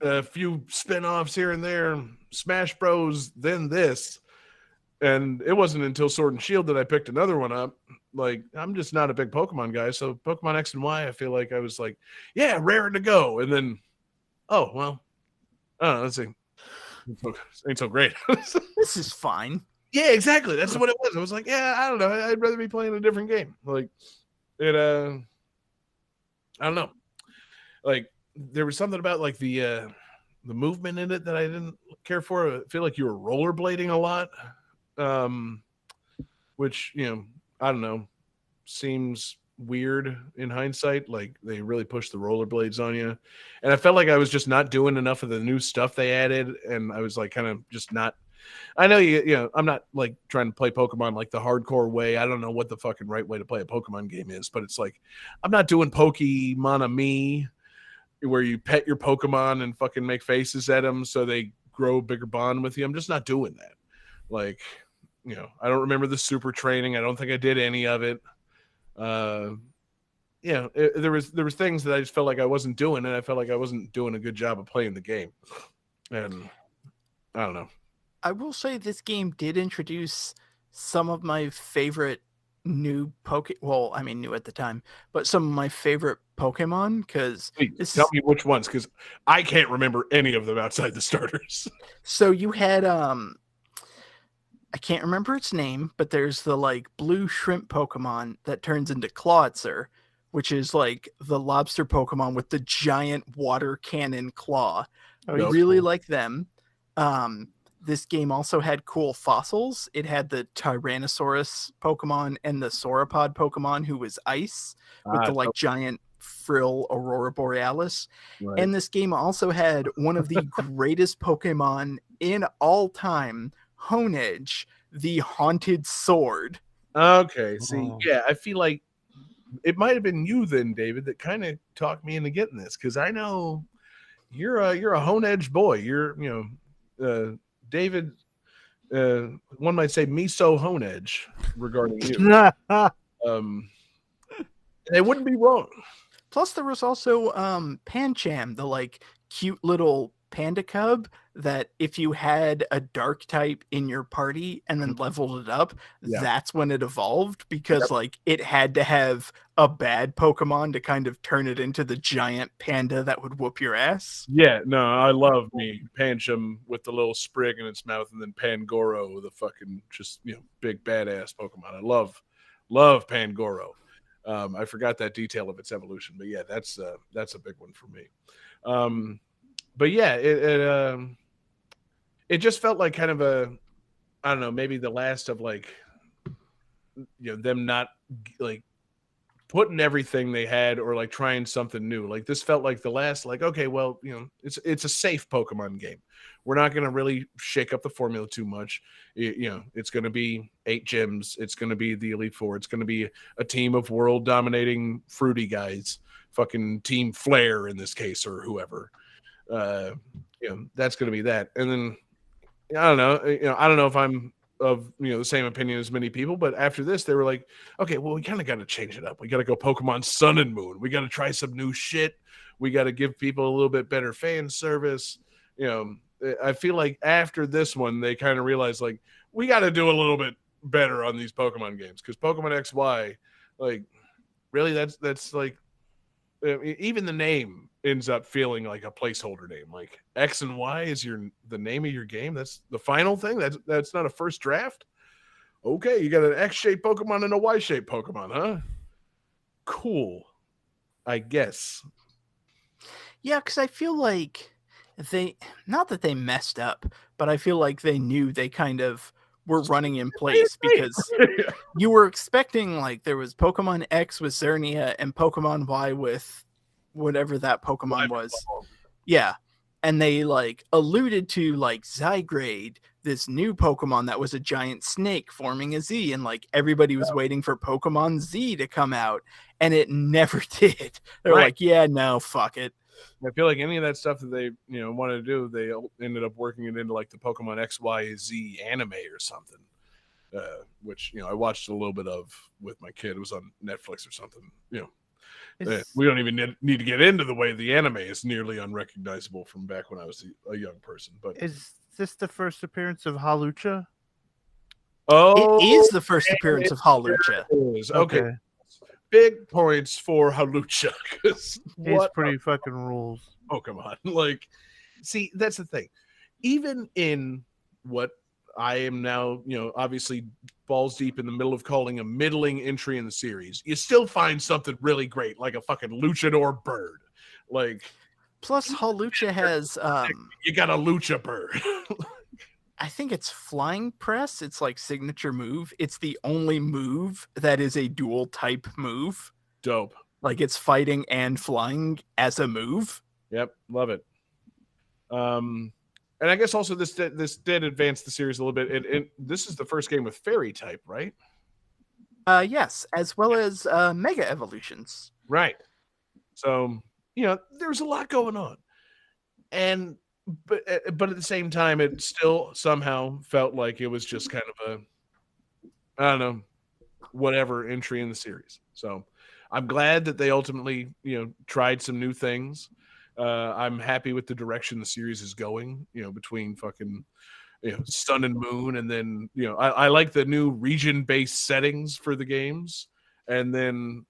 a few spin-offs here and there, Smash Bros, then this. And it wasn't until Sword and Shield that I picked another one up. Like, I'm just not a big Pokemon guy. So Pokemon X and Y, I feel like I was like, yeah, raring to go. And then, oh, well, I don't know. Let's see. Ain't so great. This is fine. Yeah, exactly. That's what it was. I was like, yeah, I don't know. I'd rather be playing a different game. Like, it, I don't know. Like, there was something about like the movement in it that I didn't care for. I feel like you were rollerblading a lot, which I don't know, seems weird in hindsight. Like, they really pushed the rollerblades on you, and I felt like I was just not doing enough of the new stuff they added, and I was like kind of just not. I know I'm not like trying to play Pokemon like the hardcore way. I don't know what the fucking right way to play a Pokemon game is, but it's like I'm not doing Pokemon-Ami, where you pet your Pokemon and fucking make faces at them so they grow a bigger bond with you. I'm just not doing that. Like, I don't remember the super training. I don't think I did any of it. There was things that I just felt like I wasn't doing, and I felt like I wasn't doing a good job of playing the game. And I don't know. I will say this game did introduce some of my favorite new well, I mean new at the time, but some of my favorite Pokemon, because Tell me which ones, because I can't remember any of them outside the starters. So you had I can't remember its name, but there's the like blue shrimp Pokemon that turns into Clawitzer, which is like the lobster Pokemon with the giant water cannon claw. I really like them. this game also had cool fossils. It had the Tyrannosaurus Pokemon and the Sauropod Pokemon, who was ice, with the like giant frill Aurora Borealis. Right. And this game also had one of the greatest Pokemon in all time, Honedge, the Haunted Sword. Okay, see, Oh. yeah, I feel like it might have been you then, David, that kind of talked me into getting this, because I know you're a Honedge boy. You're, David, one might say miso Honedge regarding you. They wouldn't be wrong. Plus, there was also Pancham, the like cute little panda cub that if you had a dark type in your party and then leveled it up, Yeah. that's when it evolved, because like it had to have a bad Pokemon to kind of turn it into the giant panda that would whoop your ass. Yeah, no, I love me Pancham with the little sprig in its mouth, and then Pangoro, the fucking just big badass Pokemon. I love Pangoro. I forgot that detail of its evolution, but yeah, that's a big one for me. But yeah, it just felt like kind of a, I don't know, maybe the last of like, them not like putting everything they had or like trying something new. Like this felt like the last, like, okay, well, it's a safe Pokemon game. We're not going to really shake up the formula too much. It's going to be 8 gyms. It's going to be the Elite Four. It's going to be a team of world dominating fruity guys, fucking Team Flare in this case, or whoever. That's going to be that. And then I don't know. I don't know if I'm of the same opinion as many people, but after this, they were like, okay, well, we kind of got to change it up. We got to go Pokemon Sun and Moon. We got to try some new shit. We got to give people a little bit better fan service. I feel like after this one, they kind of realized like we got to do a little bit better on these Pokemon games, because Pokemon XY, like, really, that's like, even the name ends up feeling like a placeholder name. Like X and Y is the name of your game. That's the final thing. That's not a first draft. Okay, you got an X-shaped Pokemon and a Y-shaped Pokemon, huh? Cool, I guess. Yeah, because I feel like not that they messed up, but I feel like they knew they kind of were running in place, because you were expecting like there was Pokemon X with Xerneas and Pokemon Y with whatever that Pokemon was. Yeah. And they like alluded to like Zygrade, this new Pokemon that was a giant snake forming a Z, and like everybody was waiting for Pokemon Z to come out, and it never did. They're like, yeah, no, fuck it. I feel like any of that stuff that they wanted to do, they ended up working it into like the Pokemon XYZ anime or something, which I watched a little bit of with my kid. It was on Netflix or something. We don't even need to get into the way the anime is nearly unrecognizable from back when I was a young person. But is this the first appearance of Hawlucha? Oh, it is the first appearance of Hawlucha. Okay. Big points for Hawlucha, because He's pretty fucking rules. Pokemon. Like, see, that's the thing. Even in what I am now, obviously balls deep in the middle of calling a middling entry in the series, you still find something really great, like a fucking luchador bird. Like, plus Hawlucha has you got a lucha bird. I think it's Flying Press. It's like signature move. It's the only move that is a dual type move. Dope. Like it's fighting and flying as a move. Yep, love it. And I guess also this did advance the series a little bit. And this is the first game with fairy type, right? Yes, as well as Mega Evolutions. Right. So, there's a lot going on. But at the same time, it still somehow felt like it was just kind of a, I don't know, whatever entry in the series. So I'm glad that they ultimately, tried some new things. I'm happy with the direction the series is going, between fucking, Sun and Moon. And then, I like the new region-based settings for the games. And then,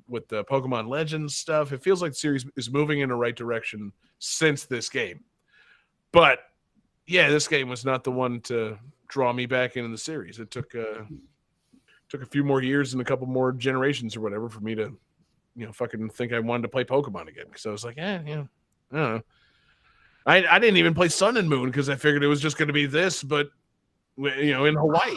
with the Pokemon Legends stuff, it feels like the series is moving in the right direction since this game. But yeah, this game was not the one to draw me back into the series. It took a few more years and a couple more generations or whatever for me to, fucking think I wanted to play Pokemon again. Because I was like, I don't know. I didn't even play Sun and Moon because I figured it was just going to be this, but in Hawaii.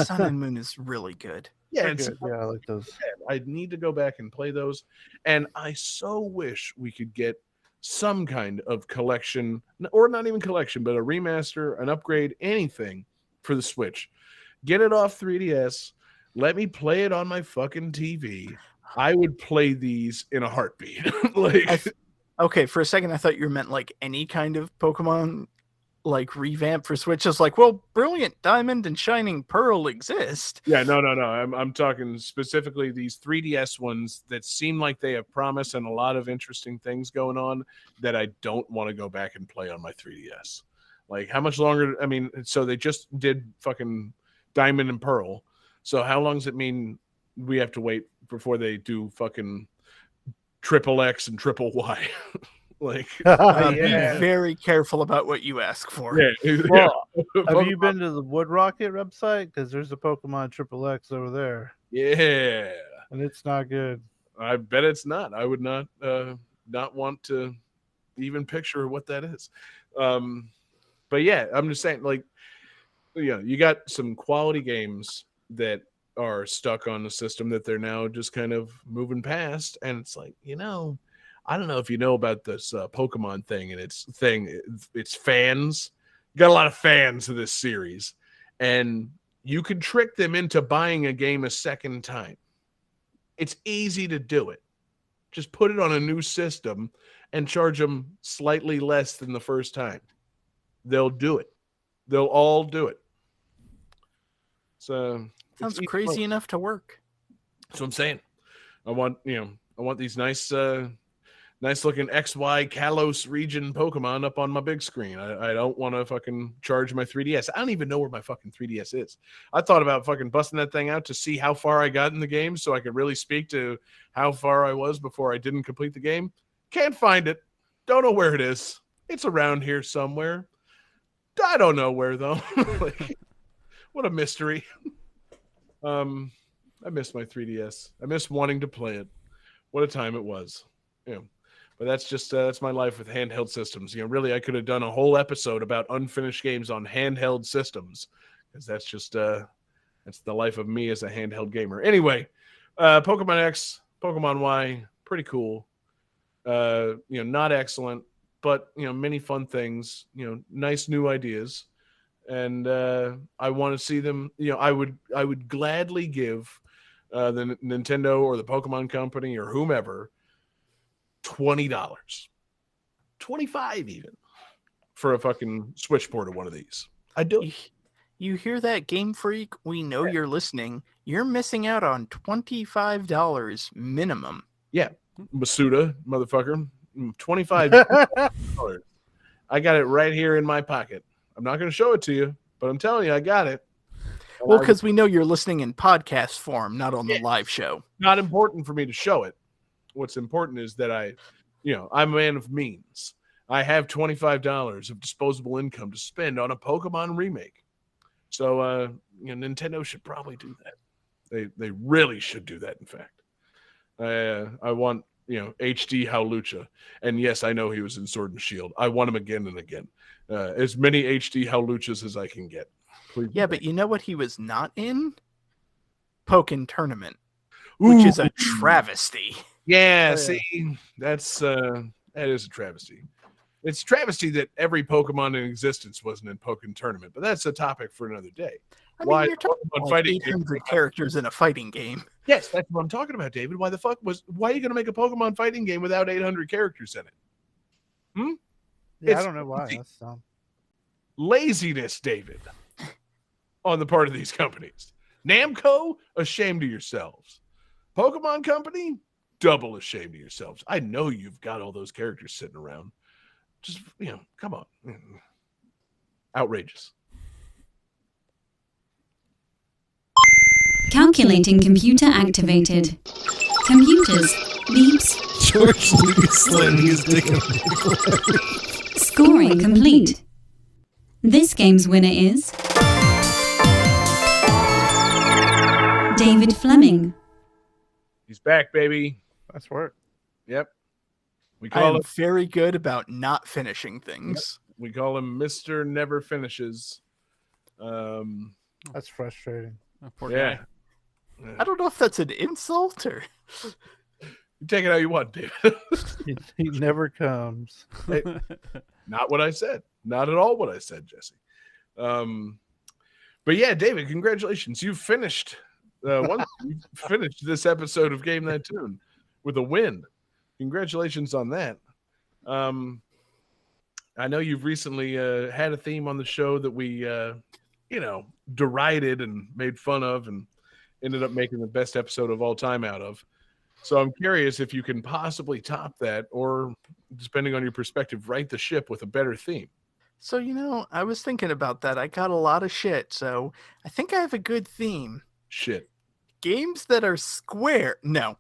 Sun and Moon is really good. Yeah, They're good. Yeah, I like those. I need to go back and play those, and I so wish we could get some kind of collection, or not even collection, but a remaster, an upgrade, anything for the Switch. Get it off 3DS. Let me play it on my fucking TV. I would play these in a heartbeat. Okay, for a second I thought you meant like any kind of Pokemon like revamp for Switch. Is like, well, Brilliant Diamond and Shining Pearl exist. Yeah, no. I'm talking specifically these 3DS ones that seem like they have promise and a lot of interesting things going on that I don't want to go back and play on my 3DS. Like, how much longer? I mean, so they just did fucking Diamond and Pearl. So how long does it mean we have to wait before they do fucking Triple X and Triple Y? Like, Be very careful about what you ask for. Yeah. Well, have you been to the Wood Rocket website? Because there's a Pokemon Triple X over there. Yeah, and it's not good. I bet it's not. I would not want to even picture what that is. But yeah, I'm just saying, like, you got some quality games that are stuck on the system that they're now just kind of moving past, and it's like, I don't know if you know about this Pokemon thing and it's fans. You got a lot of fans of this series, and you could trick them into buying a game a second time. It's easy to do it. Just put it on a new system and charge them slightly less than the first time. They'll do it. They'll all do it. So sounds crazy enough to work. That's what I'm saying. I want these nice looking XY Kalos region Pokemon up on my big screen. I don't want to fucking charge my 3DS. I don't even know where my fucking 3DS is. I thought about fucking busting that thing out to see how far I got in the game so I could really speak to how far I was before I didn't complete the game. Can't find it. Don't know where it is. It's around here somewhere. I don't know where though. Like, what a mystery. I miss my 3DS. I miss wanting to play it. What a time it was. But that's just that's my life with handheld systems. Really, I could have done a whole episode about unfinished games on handheld systems, because that's just that's the life of me as a handheld gamer. Anyway, Pokemon X, Pokemon Y, pretty cool. Not excellent, but many fun things. Nice new ideas, and I want to see them. I would gladly give the Nintendo or the Pokemon Company or whomever $20, $25 even, for a fucking Switch port of one of these. I do. You hear that, Game Freak? We know you're listening. You're missing out on $25 minimum. Yeah, Masuda, motherfucker, $25. I got it right here in my pocket. I'm not going to show it to you, but I'm telling you, I got it. Well, because we know you're listening in podcast form, not on the live show. Not important for me to show it. What's important is that I'm a man of means. I have $25 of disposable income to spend on a Pokemon remake. So, Nintendo should probably do that. They really should do that. In fact, I want HD Howlucha, and yes, I know he was in Sword and Shield. I want him again and again. As many HD Howluchas as I can get. Please. Yeah, but you know what he was not in? Pokken Tournament, which is a travesty. Yeah, see, that is a travesty. It's a travesty that every Pokemon in existence wasn't in Pokken Tournament, but that's a topic for another day. You're talking about like 800 characters in a fighting game. Yes, that's what I'm talking about, David. Why are you going to make a Pokemon fighting game without 800 characters in it? Yeah, I don't know why. That's dumb. Laziness, David, on the part of these companies. Namco, ashamed of yourselves. Pokemon Company, double ashamed of yourselves. I know you've got all those characters sitting around. Just, come on. Outrageous. Calculating computer activated. Computers. Beeps. George Lucas slamming his dick in the Scoring complete. This game's winner is David Fleming. He's back, baby. That's work. Yep. We I call am him very good about not finishing things. Mr. Never Finishes. That's frustrating. Oh, poor Yeah. guy. I don't know if that's an insult or. You take it how you want, David. He never comes. Not what I said. Not at all what I said, Jesse. But yeah, David, congratulations. You finished you finished this episode of Game That Tune with a win. Congratulations on that. I know you've recently had a theme on the show that we derided and made fun of and ended up making the best episode of all time out of. So I'm curious if you can possibly top that, or depending on your perspective, right the ship with a better theme. So, I was thinking about that. I got a lot of shit, so I think I have a good theme. Shit. Games that are square. No.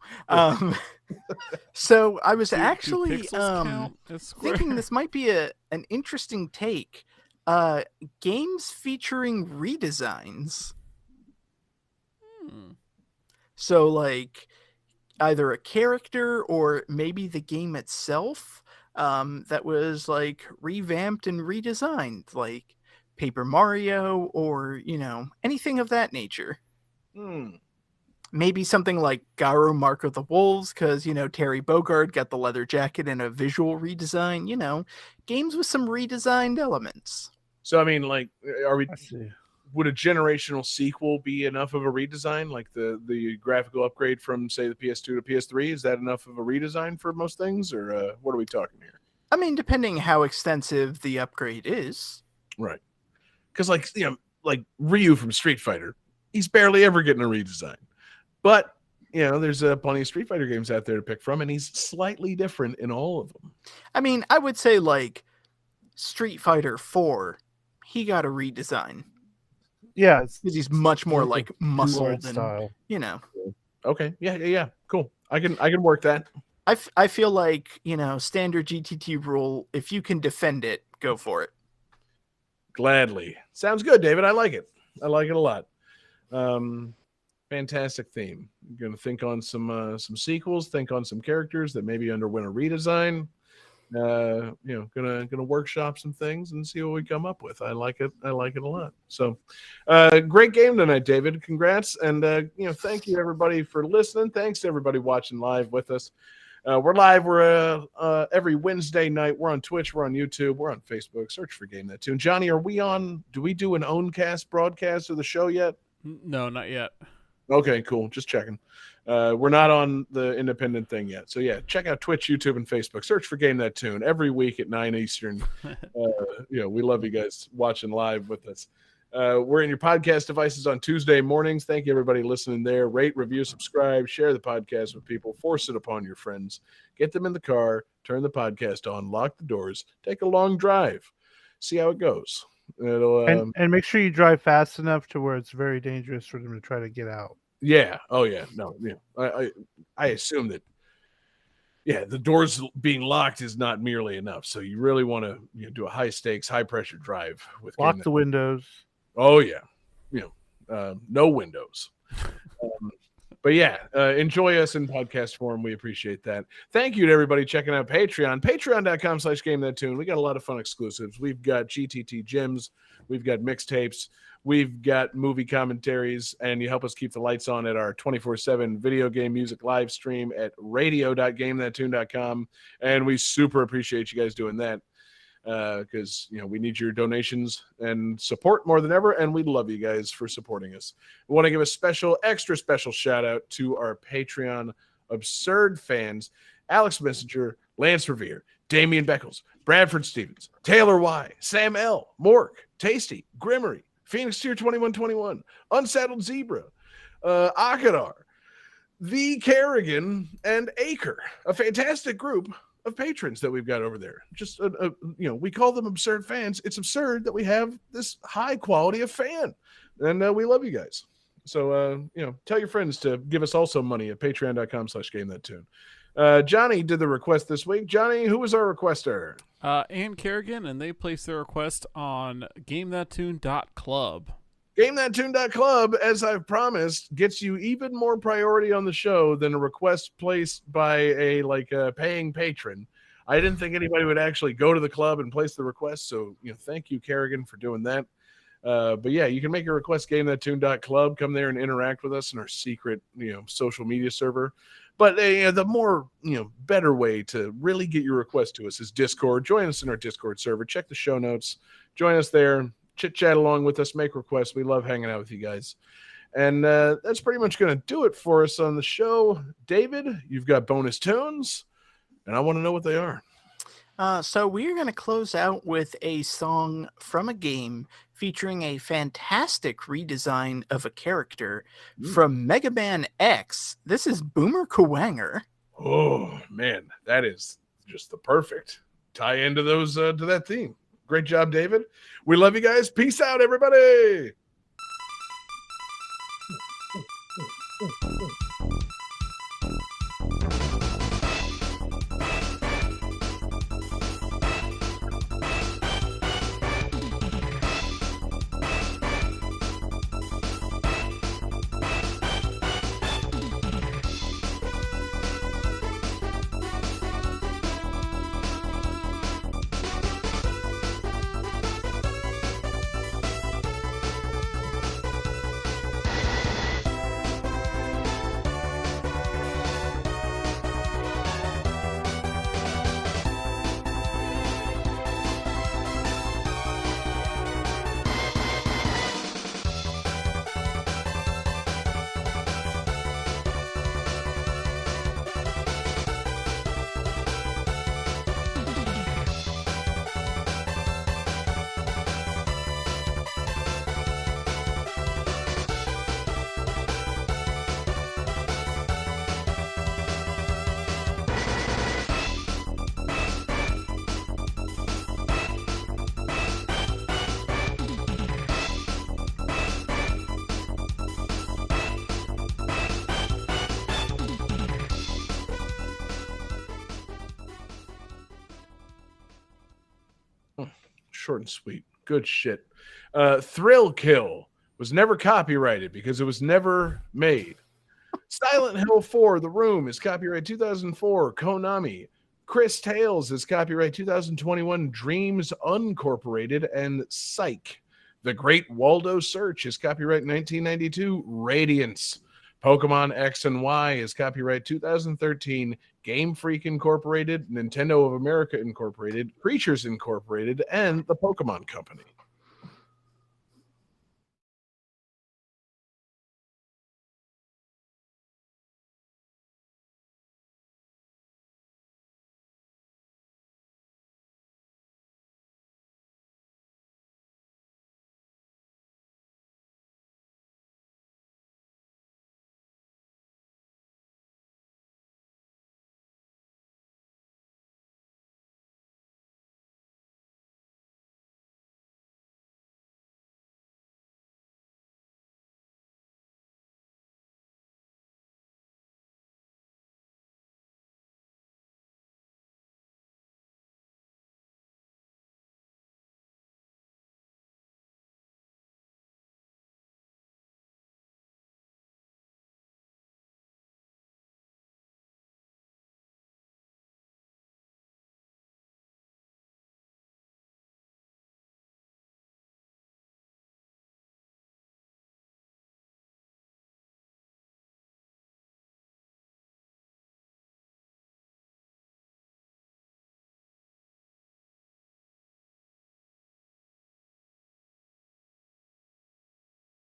So I was Do actually pixels count as square? thinking this might be an interesting take. Games featuring redesigns. So like either a character or maybe the game itself that was like revamped and redesigned, like Paper Mario or, anything of that nature. Maybe something like Garo Mark of the Wolves, because, Terry Bogard got the leather jacket and a visual redesign, games with some redesigned elements. So, I mean, like, I see. would a generational sequel be enough of a redesign? Like the graphical upgrade from, say, the PS2 to PS3? Is that enough of a redesign for most things? Or what are we talking here? I mean, depending how extensive the upgrade is. Right. Because, like Ryu from Street Fighter, he's barely ever getting a redesign. But, there's plenty of Street Fighter games out there to pick from, and he's slightly different in all of them. I mean, I would say, like, Street Fighter 4, he got a redesign. Yeah, it's Because he's much more, like, muscled and, style. Okay. Yeah. Cool. I can work that. I feel like, standard GTT rule, if you can defend it, go for it. Gladly. Sounds good, David. I like it. I like it a lot. Fantastic theme. I'm gonna think on some sequels, think on some characters that maybe underwent a redesign. Gonna workshop some things and see what we come up with. I like it a lot. So great game tonight, David. Congrats. And thank you everybody for listening. Thanks to everybody watching live with us. We're live. We're every Wednesday night. We're on Twitch. We're on YouTube. We're on Facebook. Search for Game That Tune. Johnny, are we on? Do we do an Owncast broadcast of the show yet? No, not yet. Okay, cool. Just checking. We're not on the independent thing yet. So yeah, check out Twitch, YouTube, and Facebook. Search for Game That Tune every week at 9 Eastern. We love you guys watching live with us. We're in your podcast devices on Tuesday mornings. Thank you, everybody listening there. Rate, review, subscribe, share the podcast with people. Force it upon your friends. Get them in the car. Turn the podcast on. Lock the doors. Take a long drive. See how it goes. It'll and make sure you drive fast enough to where it's very dangerous for them to try to get out. Yeah. Oh yeah. No. Yeah. I assume that. Yeah, the doors being locked is not merely enough. So you really want to do a high stakes, high pressure drive with Lock the windows. Oh yeah. No windows. But yeah, enjoy us in podcast form. We appreciate that. Thank you to everybody checking out Patreon. Patreon.com/GameThatTune. We got a lot of fun exclusives. We've got GTT gems. We've got mixtapes. We've got movie commentaries. And you help us keep the lights on at our 24/7 video game music live stream at radio.gamethattune.com. And we super appreciate you guys doing that. Because we need your donations and support more than ever, and we love you guys for supporting us. We want to give a extra special shout out to our Patreon absurd fans: Alex Messenger, Lance Revere, Damian Beckles, Bradford Stevens, Taylor Y, Sam L, Mork, Tasty, Grimmery, Phoenix Tier 2121, Unsaddled Zebra, Akadar, The Kerrigan, and Acre. A fantastic group of patrons that we've got over there. Just we call them absurd fans. It's absurd that we have this high quality of fan, and we love you guys. So tell your friends to give us also money at patreon.com/GameThatTune. Johnny did the request this week. Johnny, who was our requester? Ann Kerrigan, and they placed their request on GameThatTune.club. GameThatTune.club, as I've promised, gets you even more priority on the show than a request placed by a paying patron. I didn't think anybody would actually go to the club and place the request. So, thank you, Kerrigan, for doing that. But yeah, you can make a request, GameThatTune.club. Come there and interact with us in our secret, social media server. But the more, better way to really get your request to us is Discord. Join us in our Discord server. Check the show notes. Join us there. Chit-chat along with us. Make requests. We love hanging out with you guys. And that's pretty much going to do it for us on the show. David, you've got bonus tunes, and I want to know what they are. So we're going to close out with a song from a game featuring a fantastic redesign of a character from Mega Man X. This is Boomer Kuwanger. Oh, man, that is just the perfect tie into those to that theme. Great job, David. We love you guys. Peace out, everybody. Short and sweet. Good shit. Thrill Kill was never copyrighted because it was never made. Silent Hill 4, The Room is copyright 2004, Konami. Chris Tales is copyright 2021, Dreams Uncorporated, and Psych. The Great Waldo Search is copyright 1992, Radiance. Pokemon X and Y is copyright 2013, Game Freak Incorporated, Nintendo of America Incorporated, Creatures Incorporated, and the Pokemon Company.